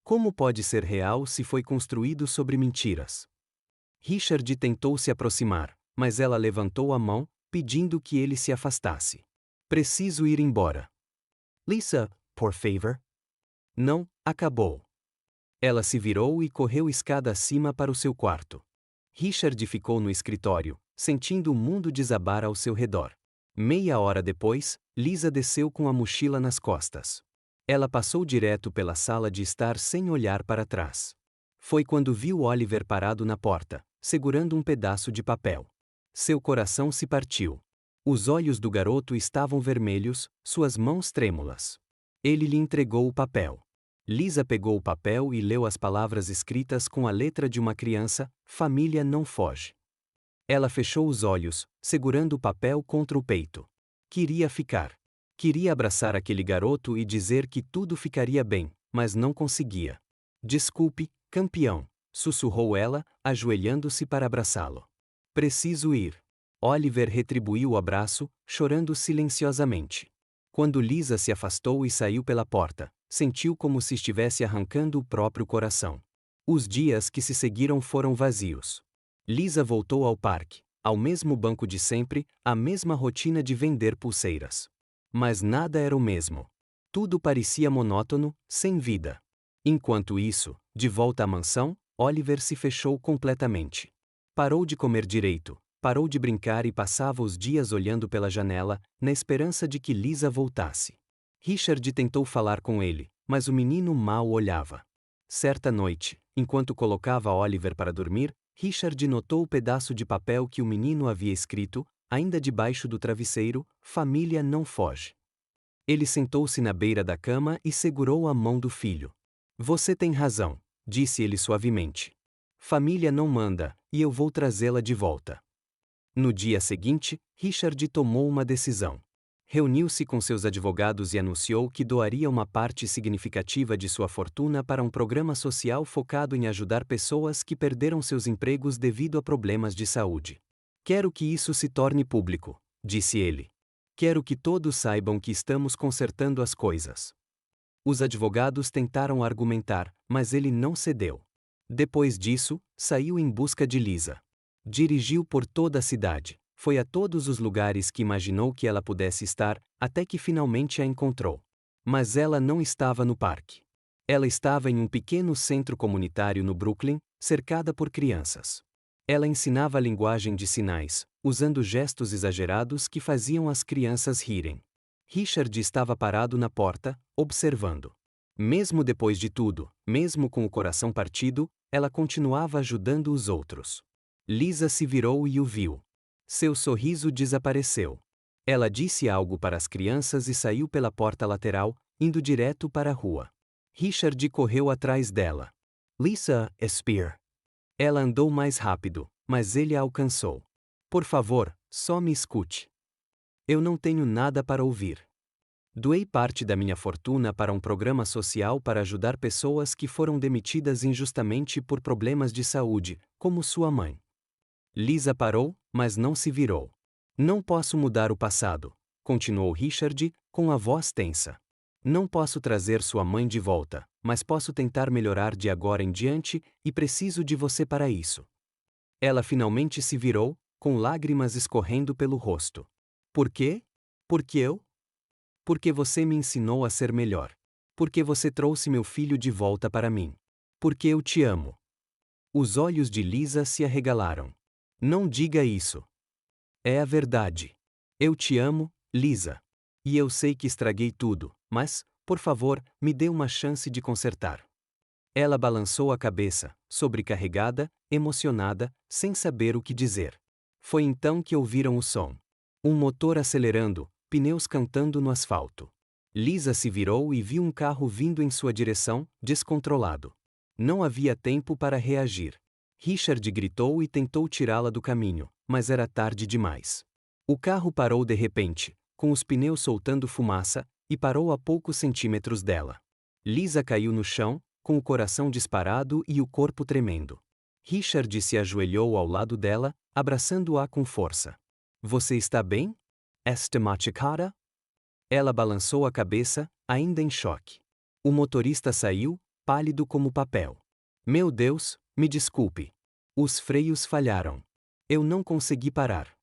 Como pode ser real se foi construído sobre mentiras? Richard tentou se aproximar, mas ela levantou a mão, pedindo que ele se afastasse. Preciso ir embora. Lisa, por favor? Não, acabou. Ela se virou e correu escada acima para o seu quarto. Richard ficou no escritório, sentindo o mundo desabar ao seu redor. Meia hora depois, Lisa desceu com a mochila nas costas. Ela passou direto pela sala de estar sem olhar para trás. Foi quando viu Oliver parado na porta, segurando um pedaço de papel. Seu coração se partiu. Os olhos do garoto estavam vermelhos, suas mãos trêmulas. Ele lhe entregou o papel. Lisa pegou o papel e leu as palavras escritas com a letra de uma criança: família não foge. Ela fechou os olhos, segurando o papel contra o peito. Queria ficar. Queria abraçar aquele garoto e dizer que tudo ficaria bem, mas não conseguia. Desculpe, campeão. sussurrou ela, ajoelhando-se para abraçá-lo. Preciso ir. Oliver retribuiu o abraço, chorando silenciosamente. Quando Lisa se afastou e saiu pela porta, sentiu como se estivesse arrancando o próprio coração. Os dias que se seguiram foram vazios. Lisa voltou ao parque, ao mesmo banco de sempre, à mesma rotina de vender pulseiras. Mas nada era o mesmo. Tudo parecia monótono, sem vida. Enquanto isso, de volta à mansão, Oliver se fechou completamente. Parou de comer direito, parou de brincar e passava os dias olhando pela janela, na esperança de que Lisa voltasse. Richard tentou falar com ele, mas o menino mal olhava. Certa noite, enquanto colocava Oliver para dormir, Richard notou o pedaço de papel que o menino havia escrito, ainda debaixo do travesseiro: "Família não foge". Ele sentou-se na beira da cama e segurou a mão do filho. "Você tem razão", disse ele suavemente. "Família não manda, e eu vou trazê-la de volta." No dia seguinte, Richard tomou uma decisão. Reuniu-se com seus advogados e anunciou que doaria uma parte significativa de sua fortuna para um programa social focado em ajudar pessoas que perderam seus empregos devido a problemas de saúde. "Quero que isso se torne público", disse ele. "Quero que todos saibam que estamos consertando as coisas." Os advogados tentaram argumentar, mas ele não cedeu. Depois disso, saiu em busca de Lisa. Dirigiu por toda a cidade, foi a todos os lugares que imaginou que ela pudesse estar, até que finalmente a encontrou. Mas ela não estava no parque. Ela estava em um pequeno centro comunitário no Brooklyn, cercada por crianças. Ela ensinava a linguagem de sinais, usando gestos exagerados que faziam as crianças rirem. Richard estava parado na porta, observando. Mesmo depois de tudo, mesmo com o coração partido, ela continuava ajudando os outros. Lisa se virou e o viu. Seu sorriso desapareceu. Ela disse algo para as crianças e saiu pela porta lateral, indo direto para a rua. Richard correu atrás dela. "Lisa, Spear." Ela andou mais rápido, mas ele a alcançou. "Por favor, só me escute. Eu não tenho nada para ouvir. Doei parte da minha fortuna para um programa social para ajudar pessoas que foram demitidas injustamente por problemas de saúde, como sua mãe." Lisa parou, mas não se virou. "Não posso mudar o passado", continuou Richard, com a voz tensa. "Não posso trazer sua mãe de volta, mas posso tentar melhorar de agora em diante, e preciso de você para isso." Ela finalmente se virou, com lágrimas escorrendo pelo rosto. "Por quê? Porque eu? Porque você me ensinou a ser melhor. Porque você trouxe meu filho de volta para mim. Porque eu te amo." Os olhos de Lisa se arregalaram. "Não diga isso. É a verdade. Eu te amo, Lisa. E eu sei que estraguei tudo, mas, por favor, me dê uma chance de consertar." Ela balançou a cabeça, sobrecarregada, emocionada, sem saber o que dizer. Foi então que ouviram o som. Um motor acelerando, pneus cantando no asfalto. Lisa se virou e viu um carro vindo em sua direção, descontrolado. Não havia tempo para reagir. Richard gritou e tentou tirá-la do caminho, mas era tarde demais. O carro parou de repente, com os pneus soltando fumaça, e parou a poucos centímetros dela. Lisa caiu no chão, com o coração disparado e o corpo tremendo. Richard se ajoelhou ao lado dela, abraçando-a com força. "Você está bem? Está machucada?" Ela balançou a cabeça, ainda em choque. O motorista saiu, pálido como papel. "Meu Deus, me desculpe. Os freios falharam. Eu não consegui parar."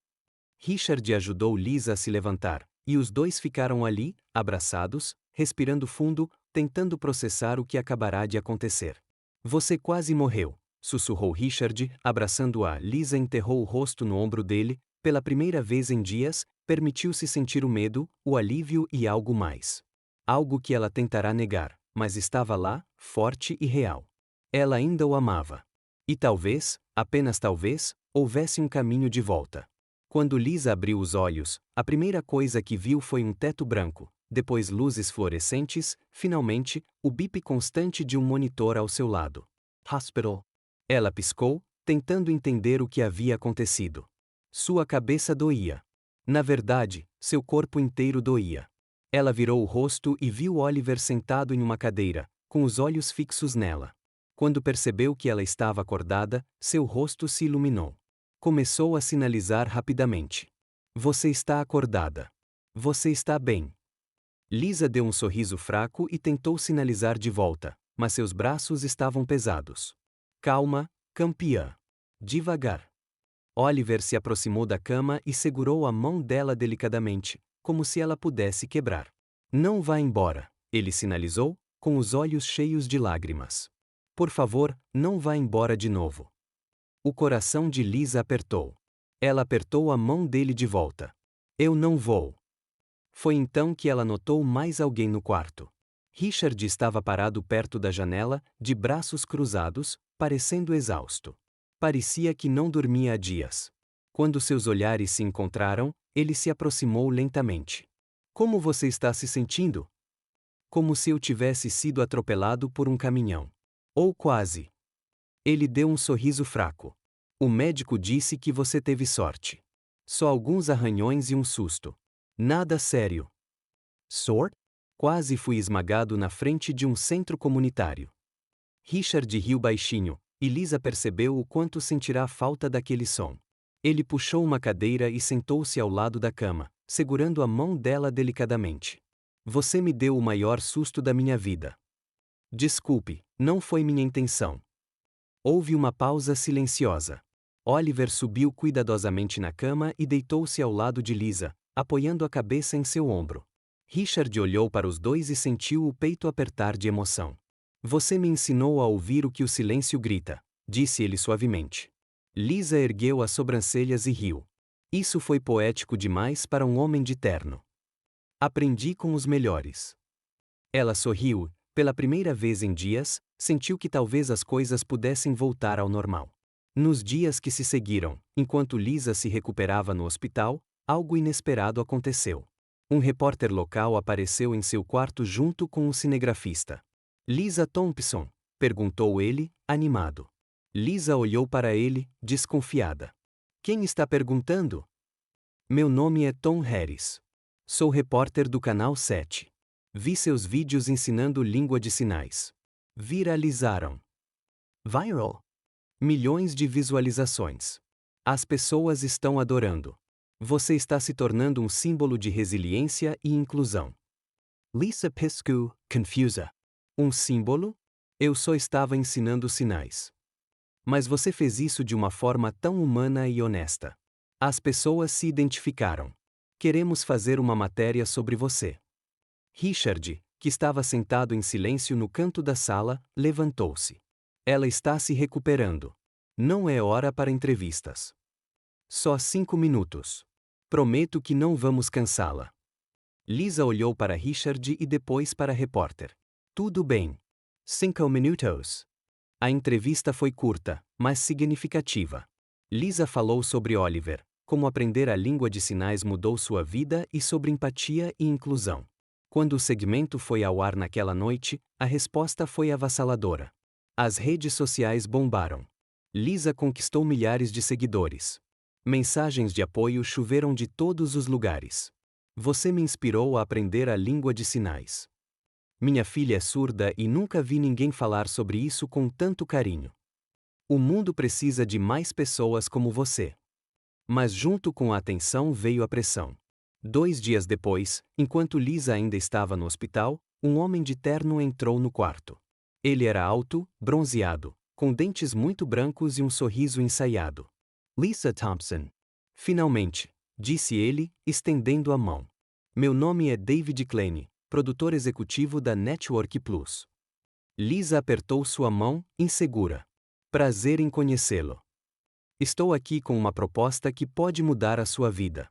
Richard ajudou Lisa a se levantar, e os dois ficaram ali, abraçados, respirando fundo, tentando processar o que acabará de acontecer. "Você quase morreu", sussurrou Richard, abraçando-a. Lisa enterrou o rosto no ombro dele, pela primeira vez em dias, permitiu-se sentir o medo, o alívio e algo mais. Algo que ela tentará negar, mas estava lá, forte e real. Ela ainda o amava. E talvez, apenas talvez, houvesse um caminho de volta. Quando Lisa abriu os olhos, a primeira coisa que viu foi um teto branco, depois luzes fluorescentes, finalmente, o bip constante de um monitor ao seu lado. "Hospital." Ela piscou, tentando entender o que havia acontecido. Sua cabeça doía. Na verdade, seu corpo inteiro doía. Ela virou o rosto e viu Oliver sentado em uma cadeira, com os olhos fixos nela. Quando percebeu que ela estava acordada, seu rosto se iluminou. Começou a sinalizar rapidamente. Você está acordada. Você está bem. Lisa deu um sorriso fraco e tentou sinalizar de volta, mas seus braços estavam pesados. Calma, campeã. Devagar. Oliver se aproximou da cama e segurou a mão dela delicadamente, como se ela pudesse quebrar. Não vá embora, ele sinalizou, com os olhos cheios de lágrimas. Por favor, não vá embora de novo. O coração de Lisa apertou. Ela apertou a mão dele de volta. Eu não vou. Foi então que ela notou mais alguém no quarto. Richard estava parado perto da janela, de braços cruzados, parecendo exausto. Parecia que não dormia há dias. Quando seus olhares se encontraram, ele se aproximou lentamente. Como você está se sentindo? Como se eu tivesse sido atropelado por um caminhão. Ou quase. Ele deu um sorriso fraco. O médico disse que você teve sorte. Só alguns arranhões e um susto. Nada sério. Sorte? Quase fui esmagado na frente de um centro comunitário. Richard riu baixinho, e Lisa percebeu o quanto sentirá falta daquele som. Ele puxou uma cadeira e sentou-se ao lado da cama, segurando a mão dela delicadamente. Você me deu o maior susto da minha vida. Desculpe, não foi minha intenção. Houve uma pausa silenciosa. Oliver subiu cuidadosamente na cama e deitou-se ao lado de Lisa, apoiando a cabeça em seu ombro. Richard olhou para os dois e sentiu o peito apertar de emoção. Você me ensinou a ouvir o que o silêncio grita, disse ele suavemente. Lisa ergueu as sobrancelhas e riu. Isso foi poético demais para um homem de terno. Aprendi com os melhores. Ela sorriu, pela primeira vez em dias, sentiu que talvez as coisas pudessem voltar ao normal. Nos dias que se seguiram, enquanto Lisa se recuperava no hospital, algo inesperado aconteceu. Um repórter local apareceu em seu quarto junto com um cinegrafista. Lisa Thompson? Perguntou ele, animado. Lisa olhou para ele, desconfiada. Quem está perguntando? Meu nome é Tom Harris. Sou repórter do Canal 7. Vi seus vídeos ensinando língua de sinais. Viralizaram. Viral. Milhões de visualizações. As pessoas estão adorando. Você está se tornando um símbolo de resiliência e inclusão. Lisa piscou, confusa. Um símbolo? Eu só estava ensinando sinais. Mas você fez isso de uma forma tão humana e honesta. As pessoas se identificaram. Queremos fazer uma matéria sobre você. Richard, que estava sentado em silêncio no canto da sala, levantou-se. Ela está se recuperando. Não é hora para entrevistas. Só 5 minutos. Prometo que não vamos cansá-la. Lisa olhou para Richard e depois para a repórter. Tudo bem. 5 minutos. A entrevista foi curta, mas significativa. Lisa falou sobre Oliver, como aprender a língua de sinais mudou sua vida e sobre empatia e inclusão. Quando o segmento foi ao ar naquela noite, a resposta foi avassaladora. As redes sociais bombaram. Lisa conquistou milhares de seguidores. Mensagens de apoio choveram de todos os lugares. Você me inspirou a aprender a língua de sinais. Minha filha é surda e nunca vi ninguém falar sobre isso com tanto carinho. O mundo precisa de mais pessoas como você. Mas junto com a atenção veio a pressão. 2 dias depois, enquanto Lisa ainda estava no hospital, um homem de terno entrou no quarto. Ele era alto, bronzeado, com dentes muito brancos e um sorriso ensaiado. Lisa Thompson. Finalmente, disse ele, estendendo a mão. Meu nome é David Klein, produtor executivo da Network Plus. Lisa apertou sua mão, insegura. Prazer em conhecê-lo. Estou aqui com uma proposta que pode mudar a sua vida.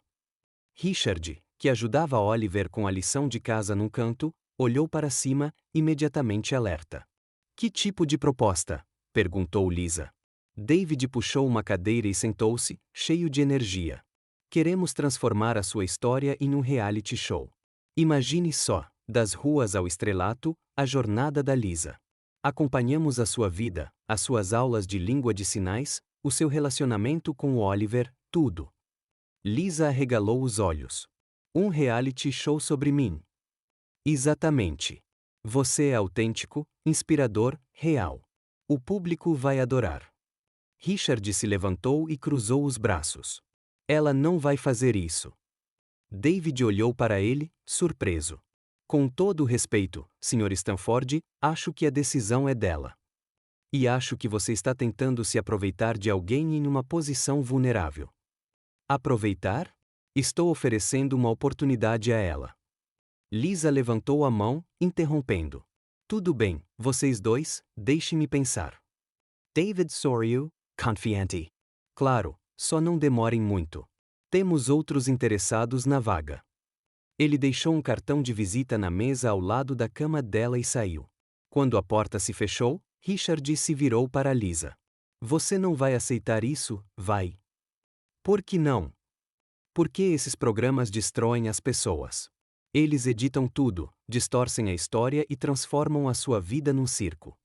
Richard, que ajudava Oliver com a lição de casa num canto, olhou para cima, imediatamente alerta. Que tipo de proposta? Perguntou Lisa. David puxou uma cadeira e sentou-se, cheio de energia. Queremos transformar a sua história em um reality show. Imagine só, das ruas ao estrelato, a jornada da Lisa. Acompanhamos a sua vida, as suas aulas de língua de sinais, o seu relacionamento com o Oliver, tudo. Lisa arregalou os olhos. Um reality show sobre mim. Exatamente. Você é autêntico, inspirador, real. O público vai adorar. Richard se levantou e cruzou os braços. Ela não vai fazer isso. David olhou para ele, surpreso. Com todo o respeito, Sr. Stanford, acho que a decisão é dela. E acho que você está tentando se aproveitar de alguém em uma posição vulnerável. Aproveitar? Estou oferecendo uma oportunidade a ela. Lisa levantou a mão, interrompendo. Tudo bem, vocês dois, deixe-me pensar. David sorriu, confiante. Claro, só não demorem muito. Temos outros interessados na vaga. Ele deixou um cartão de visita na mesa ao lado da cama dela e saiu. Quando a porta se fechou, Richard se virou para Lisa. Você não vai aceitar isso, vai? Por que não? Porque esses programas destroem as pessoas. Eles editam tudo, distorcem a história e transformam a sua vida num circo.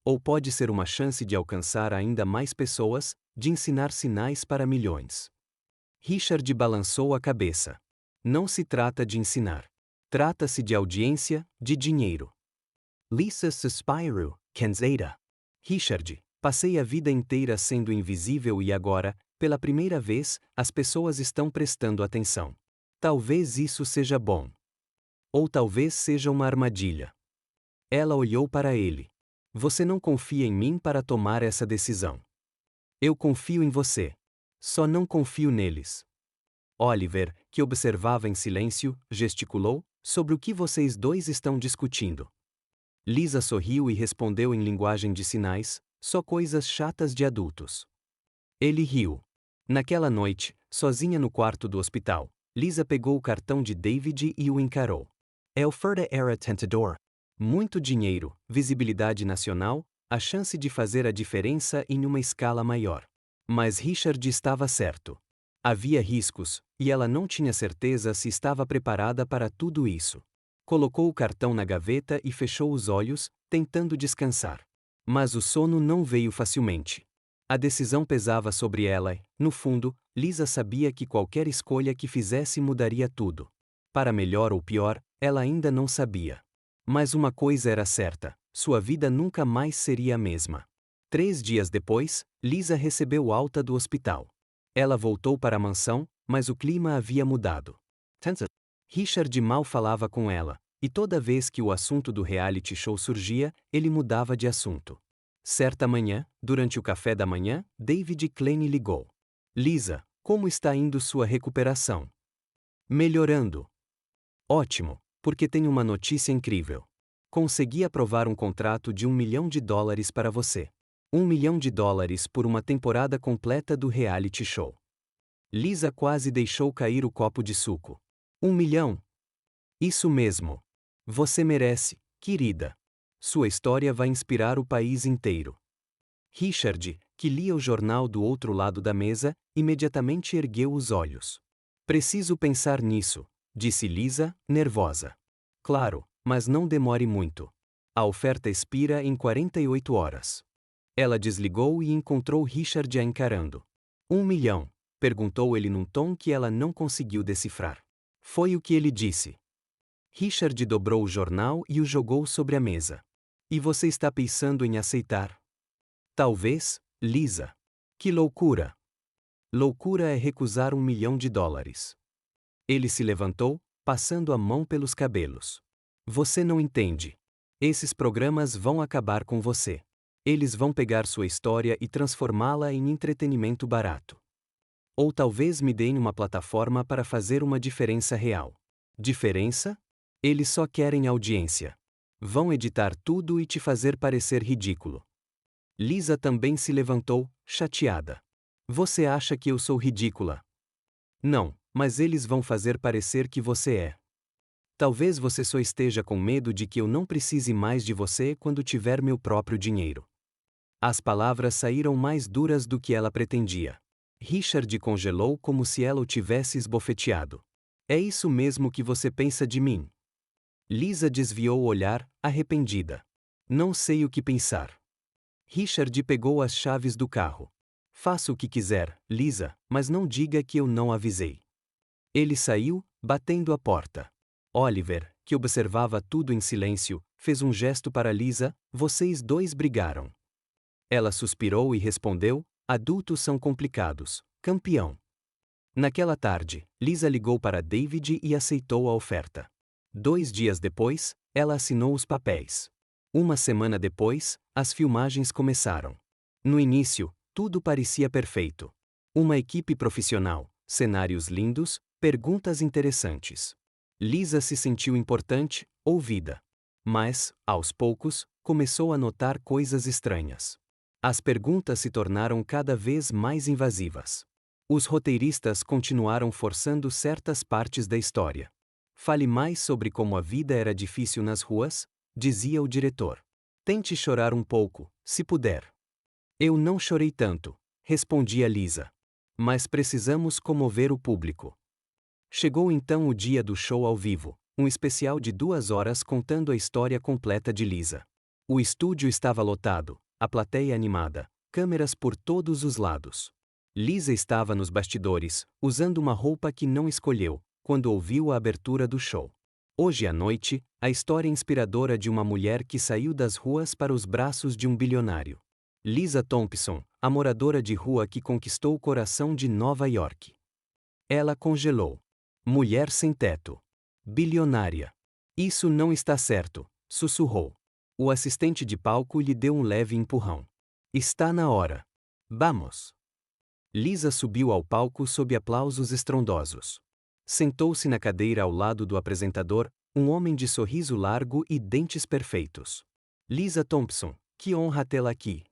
Ou pode ser uma chance de alcançar ainda mais pessoas, de ensinar sinais para milhões. Richard balançou a cabeça. Não se trata de ensinar. Trata-se de audiência, de dinheiro. Lisa suspirou, cansada. Richard, passei a vida inteira sendo invisível e agora, pela primeira vez, as pessoas estão prestando atenção. Talvez isso seja bom. Ou talvez seja uma armadilha. Ela olhou para ele. Você não confia em mim para tomar essa decisão. Eu confio em você. Só não confio neles. Oliver, que observava em silêncio, gesticulou, sobre o que vocês dois estão discutindo. Lisa sorriu e respondeu em linguagem de sinais, só coisas chatas de adultos. Ele riu. Naquela noite, sozinha no quarto do hospital, Lisa pegou o cartão de David e o encarou. A oferta era tentador. Muito dinheiro, visibilidade nacional, a chance de fazer a diferença em uma escala maior. Mas Richard estava certo. Havia riscos, e ela não tinha certeza se estava preparada para tudo isso. Colocou o cartão na gaveta e fechou os olhos, tentando descansar. Mas o sono não veio facilmente. A decisão pesava sobre ela e, no fundo, Lisa sabia que qualquer escolha que fizesse mudaria tudo. Para melhor ou pior, ela ainda não sabia. Mas uma coisa era certa, sua vida nunca mais seria a mesma. 3 dias depois, Lisa recebeu alta do hospital. Ela voltou para a mansão, mas o clima havia mudado. Richard mal falava com ela, e toda vez que o assunto do reality show surgia, ele mudava de assunto. Certa manhã, durante o café da manhã, David Klein ligou. Lisa, como está indo sua recuperação? Melhorando. Ótimo, porque tenho uma notícia incrível. Consegui aprovar um contrato de $1 milhão para você. $1 milhão por uma temporada completa do reality show. Lisa quase deixou cair o copo de suco. 1 milhão? Isso mesmo. Você merece, querida. Sua história vai inspirar o país inteiro. Richard, que lia o jornal do outro lado da mesa, imediatamente ergueu os olhos. Preciso pensar nisso, disse Lisa, nervosa. Claro, mas não demore muito. A oferta expira em 48 horas. Ela desligou e encontrou Richard a encarando. 1 milhão? Perguntou ele num tom que ela não conseguiu decifrar. Foi o que ele disse. Richard dobrou o jornal e o jogou sobre a mesa. E você está pensando em aceitar? Talvez, Lisa. Que loucura! Loucura é recusar $1 milhão. Ele se levantou, passando a mão pelos cabelos. Você não entende. Esses programas vão acabar com você. Eles vão pegar sua história e transformá-la em entretenimento barato. Ou talvez me deem uma plataforma para fazer uma diferença real. Diferença? Eles só querem audiência. Vão editar tudo e te fazer parecer ridículo. Lisa também se levantou, chateada. Você acha que eu sou ridícula? Não, mas eles vão fazer parecer que você é. Talvez você só esteja com medo de que eu não precise mais de você quando tiver meu próprio dinheiro. As palavras saíram mais duras do que ela pretendia. Richard congelou como se ela o tivesse esbofeteado. É isso mesmo que você pensa de mim? Lisa desviou o olhar, arrependida. Não sei o que pensar. Richard pegou as chaves do carro. Faça o que quiser, Lisa, mas não diga que eu não avisei. Ele saiu, batendo a porta. Oliver, que observava tudo em silêncio, fez um gesto para Lisa, vocês dois brigaram. Ela suspirou e respondeu: adultos são complicados, campeão. Naquela tarde, Lisa ligou para David e aceitou a oferta. 2 dias depois, ela assinou os papéis. Uma semana depois, as filmagens começaram. No início, tudo parecia perfeito. Uma equipe profissional, cenários lindos, perguntas interessantes. Lisa se sentiu importante, ouvida. Mas, aos poucos, começou a notar coisas estranhas. As perguntas se tornaram cada vez mais invasivas. Os roteiristas continuaram forçando certas partes da história. Fale mais sobre como a vida era difícil nas ruas, dizia o diretor. Tente chorar um pouco, se puder. Eu não chorei tanto, respondia Lisa. Mas precisamos comover o público. Chegou então o dia do show ao vivo, um especial de 2 horas contando a história completa de Lisa. O estúdio estava lotado, a plateia animada, câmeras por todos os lados. Lisa estava nos bastidores, usando uma roupa que não escolheu, quando ouviu a abertura do show. Hoje à noite, a história inspiradora de uma mulher que saiu das ruas para os braços de um bilionário. Lisa Thompson, a moradora de rua que conquistou o coração de Nova York. Ela congelou. Mulher sem teto. Bilionária. Isso não está certo, sussurrou. O assistente de palco lhe deu um leve empurrão. Está na hora. Vamos. Lisa subiu ao palco sob aplausos estrondosos. Sentou-se na cadeira ao lado do apresentador, um homem de sorriso largo e dentes perfeitos. Lisa Thompson, que honra tê-la aqui.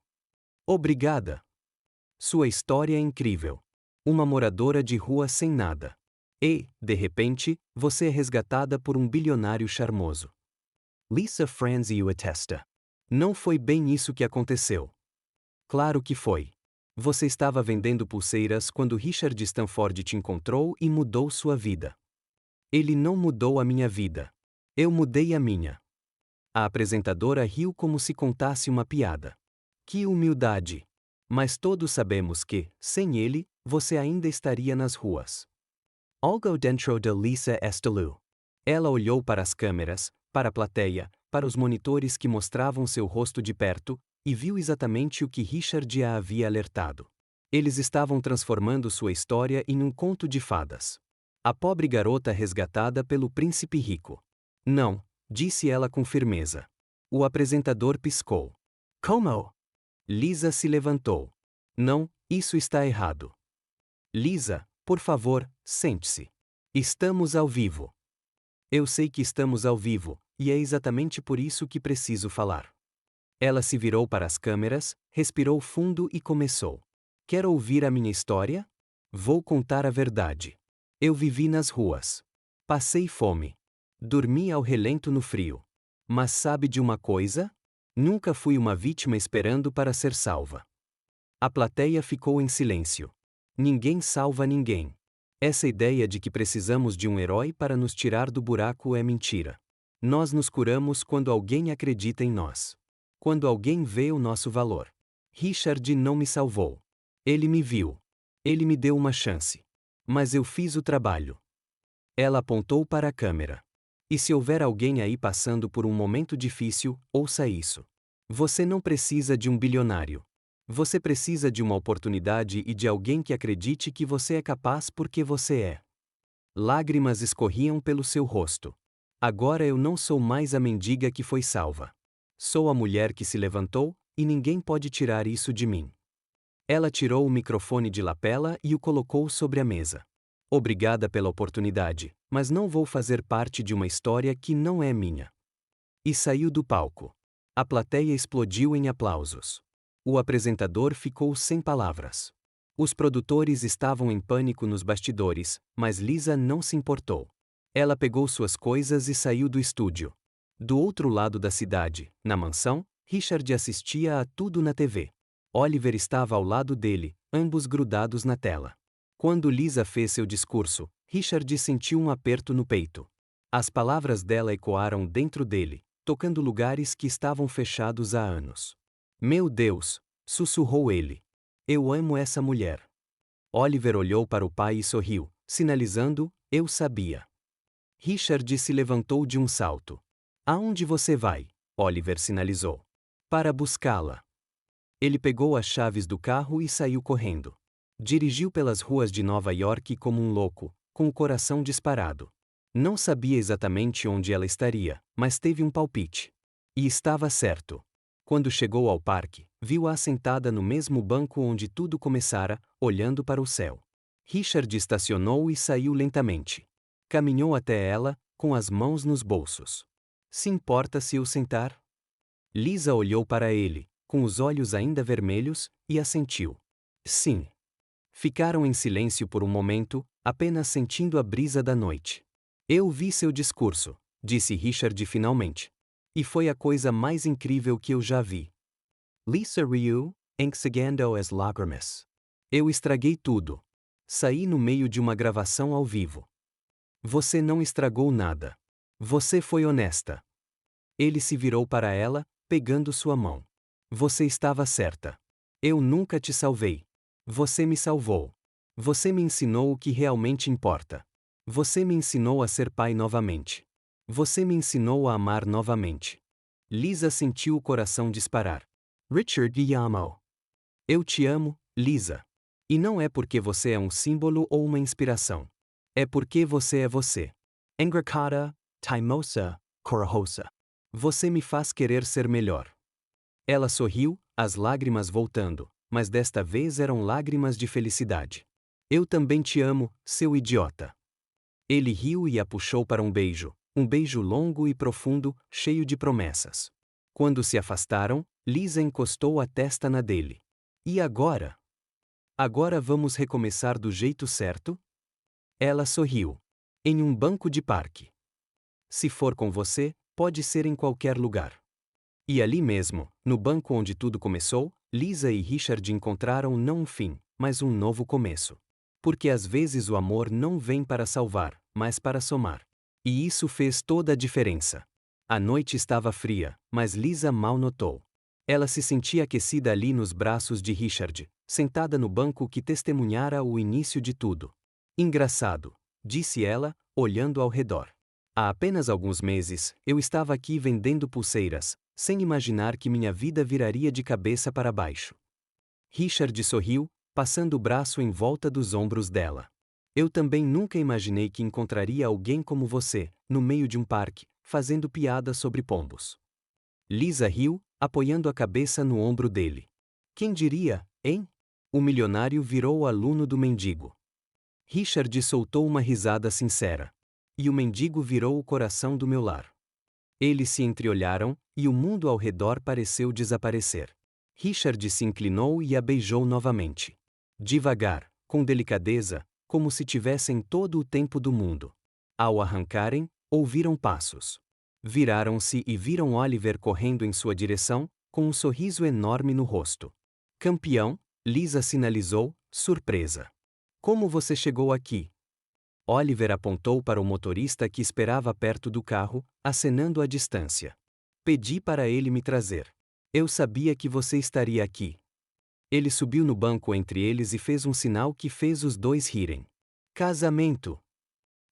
Obrigada. Sua história é incrível. Uma moradora de rua sem nada. E, de repente, você é resgatada por um bilionário charmoso. Lisa Franzi o atesta. Não foi bem isso que aconteceu. Claro que foi. Você estava vendendo pulseiras quando Richard Stanford te encontrou e mudou sua vida. Ele não mudou a minha vida. Eu mudei a minha. A apresentadora riu como se contasse uma piada. Que humildade! Mas todos sabemos que, sem ele, você ainda estaria nas ruas. Algo dentro de Lisa Estelou. Ela olhou para as câmeras, para a plateia, para os monitores que mostravam seu rosto de perto, e viu exatamente o que Richard a havia alertado. Eles estavam transformando sua história em um conto de fadas. A pobre garota resgatada pelo príncipe rico. Não, disse ela com firmeza. O apresentador piscou. Como? Lisa se levantou. Não, isso está errado. Lisa, por favor, sente-se. Estamos ao vivo. Eu sei que estamos ao vivo, e é exatamente por isso que preciso falar. Ela se virou para as câmeras, respirou fundo e começou. Quer ouvir a minha história? Vou contar a verdade. Eu vivi nas ruas. Passei fome. Dormi ao relento no frio. Mas sabe de uma coisa? Nunca fui uma vítima esperando para ser salva. A plateia ficou em silêncio. Ninguém salva ninguém. Essa ideia de que precisamos de um herói para nos tirar do buraco é mentira. Nós nos curamos quando alguém acredita em nós. Quando alguém vê o nosso valor. Richard não me salvou. Ele me viu. Ele me deu uma chance. Mas eu fiz o trabalho. Ela apontou para a câmera. E se houver alguém aí passando por um momento difícil, ouça isso. Você não precisa de um bilionário. Você precisa de uma oportunidade e de alguém que acredite que você é capaz porque você é. Lágrimas escorriam pelo seu rosto. Agora eu não sou mais a mendiga que foi salva. Sou a mulher que se levantou, e ninguém pode tirar isso de mim. Ela tirou o microfone de lapela e o colocou sobre a mesa. Obrigada pela oportunidade, mas não vou fazer parte de uma história que não é minha. E saiu do palco. A plateia explodiu em aplausos. O apresentador ficou sem palavras. Os produtores estavam em pânico nos bastidores, mas Lisa não se importou. Ela pegou suas coisas e saiu do estúdio. Do outro lado da cidade, na mansão, Richard assistia a tudo na TV. Oliver estava ao lado dele, ambos grudados na tela. Quando Lisa fez seu discurso, Richard sentiu um aperto no peito. As palavras dela ecoaram dentro dele, tocando lugares que estavam fechados há anos. Meu Deus, sussurrou ele. Eu amo essa mulher. Oliver olhou para o pai e sorriu, sinalizando, eu sabia. Richard se levantou de um salto. Aonde você vai? Oliver sinalizou. Para buscá-la. Ele pegou as chaves do carro e saiu correndo. Dirigiu pelas ruas de Nova York como um louco, com o coração disparado. Não sabia exatamente onde ela estaria, mas teve um palpite. E estava certo. Quando chegou ao parque, viu-a sentada no mesmo banco onde tudo começara, olhando para o céu. Richard estacionou e saiu lentamente. Caminhou até ela, com as mãos nos bolsos. Se importa se eu sentar? Lisa olhou para ele, com os olhos ainda vermelhos, e assentiu. Sim. Ficaram em silêncio por um momento, apenas sentindo a brisa da noite. Eu vi seu discurso, disse Richard finalmente. E foi a coisa mais incrível que eu já vi. Lisa riu, enxugando as lágrimas. Eu estraguei tudo. Saí no meio de uma gravação ao vivo. Você não estragou nada. Você foi honesta. Ele se virou para ela, pegando sua mão. Você estava certa. Eu nunca te salvei. Você me salvou. Você me ensinou o que realmente importa. Você me ensinou a ser pai novamente. Você me ensinou a amar novamente. Lisa sentiu o coração disparar. Richard te amo. Eu te amo, Lisa. E não é porque você é um símbolo ou uma inspiração. É porque você é você. Engraçada, teimosa, corajosa. Você me faz querer ser melhor. Ela sorriu, as lágrimas voltando, mas desta vez eram lágrimas de felicidade. Eu também te amo, seu idiota. Ele riu e a puxou para um beijo longo e profundo, cheio de promessas. Quando se afastaram, Lisa encostou a testa na dele. E agora? Agora vamos recomeçar do jeito certo? Ela sorriu. Em um banco de parque. Se for com você, pode ser em qualquer lugar. E ali mesmo, no banco onde tudo começou, Lisa e Richard encontraram não um fim, mas um novo começo. Porque às vezes o amor não vem para salvar, mas para somar. E isso fez toda a diferença. A noite estava fria, mas Lisa mal notou. Ela se sentia aquecida ali nos braços de Richard, sentada no banco que testemunhara o início de tudo. Engraçado, disse ela, olhando ao redor. Há apenas alguns meses, eu estava aqui vendendo pulseiras, sem imaginar que minha vida viraria de cabeça para baixo. Richard sorriu, passando o braço em volta dos ombros dela. Eu também nunca imaginei que encontraria alguém como você, no meio de um parque, fazendo piada sobre pombos. Lisa riu, apoiando a cabeça no ombro dele. Quem diria, hein? O milionário virou o aluno do mendigo. Richard soltou uma risada sincera. E o mendigo virou o coração do meu lar. Eles se entreolharam, e o mundo ao redor pareceu desaparecer. Richard se inclinou e a beijou novamente. Devagar, com delicadeza, como se tivessem todo o tempo do mundo. Ao arrancarem, ouviram passos. Viraram-se e viram Oliver correndo em sua direção, com um sorriso enorme no rosto. Campeão, Lisa sinalizou, surpresa. Como você chegou aqui? Oliver apontou para o motorista que esperava perto do carro, acenando à distância. Pedi para ele me trazer. Eu sabia que você estaria aqui. Ele subiu no banco entre eles e fez um sinal que fez os dois rirem. Casamento!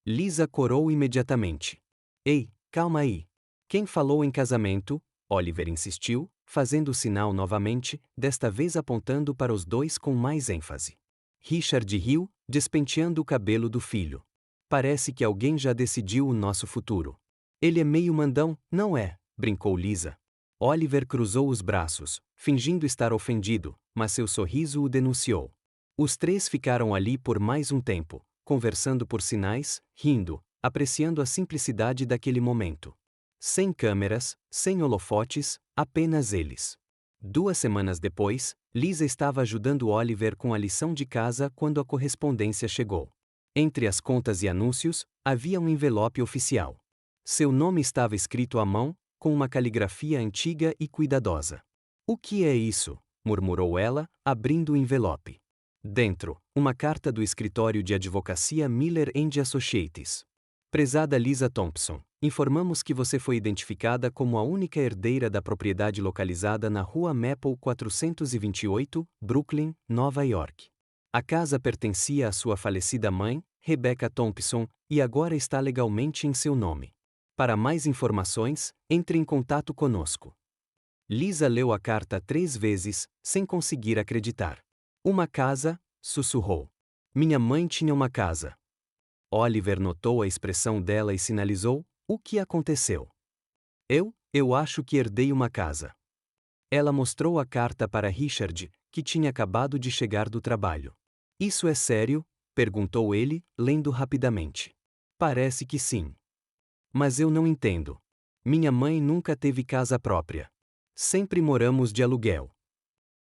Lisa corou imediatamente. Ei, calma aí. Quem falou em casamento? Oliver insistiu, fazendo o sinal novamente, desta vez apontando para os dois com mais ênfase. Richard riu, despenteando o cabelo do filho. Parece que alguém já decidiu o nosso futuro. Ele é meio mandão, não é? Brincou Lisa. Oliver cruzou os braços, fingindo estar ofendido, mas seu sorriso o denunciou. Os três ficaram ali por mais um tempo, conversando por sinais, rindo, apreciando a simplicidade daquele momento. Sem câmeras, sem holofotes, apenas eles. 2 semanas depois, Lisa estava ajudando Oliver com a lição de casa quando a correspondência chegou. Entre as contas e anúncios, havia um envelope oficial. Seu nome estava escrito à mão, com uma caligrafia antiga e cuidadosa. O que é isso? Murmurou ela, abrindo o envelope. Dentro, uma carta do escritório de advocacia Miller & Associates. Prezada Lisa Thompson, informamos que você foi identificada como a única herdeira da propriedade localizada na Rua Maple 428, Brooklyn, Nova York. A casa pertencia à sua falecida mãe, Rebecca Thompson, e agora está legalmente em seu nome. Para mais informações, entre em contato conosco. Lisa leu a carta 3 vezes, sem conseguir acreditar. Uma casa, sussurrou. Minha mãe tinha uma casa. Oliver notou a expressão dela e sinalizou: o que aconteceu? Eu acho que herdei uma casa. Ela mostrou a carta para Richard, que tinha acabado de chegar do trabalho. Isso é sério? Perguntou ele, lendo rapidamente. Parece que sim. Mas eu não entendo. Minha mãe nunca teve casa própria. Sempre moramos de aluguel.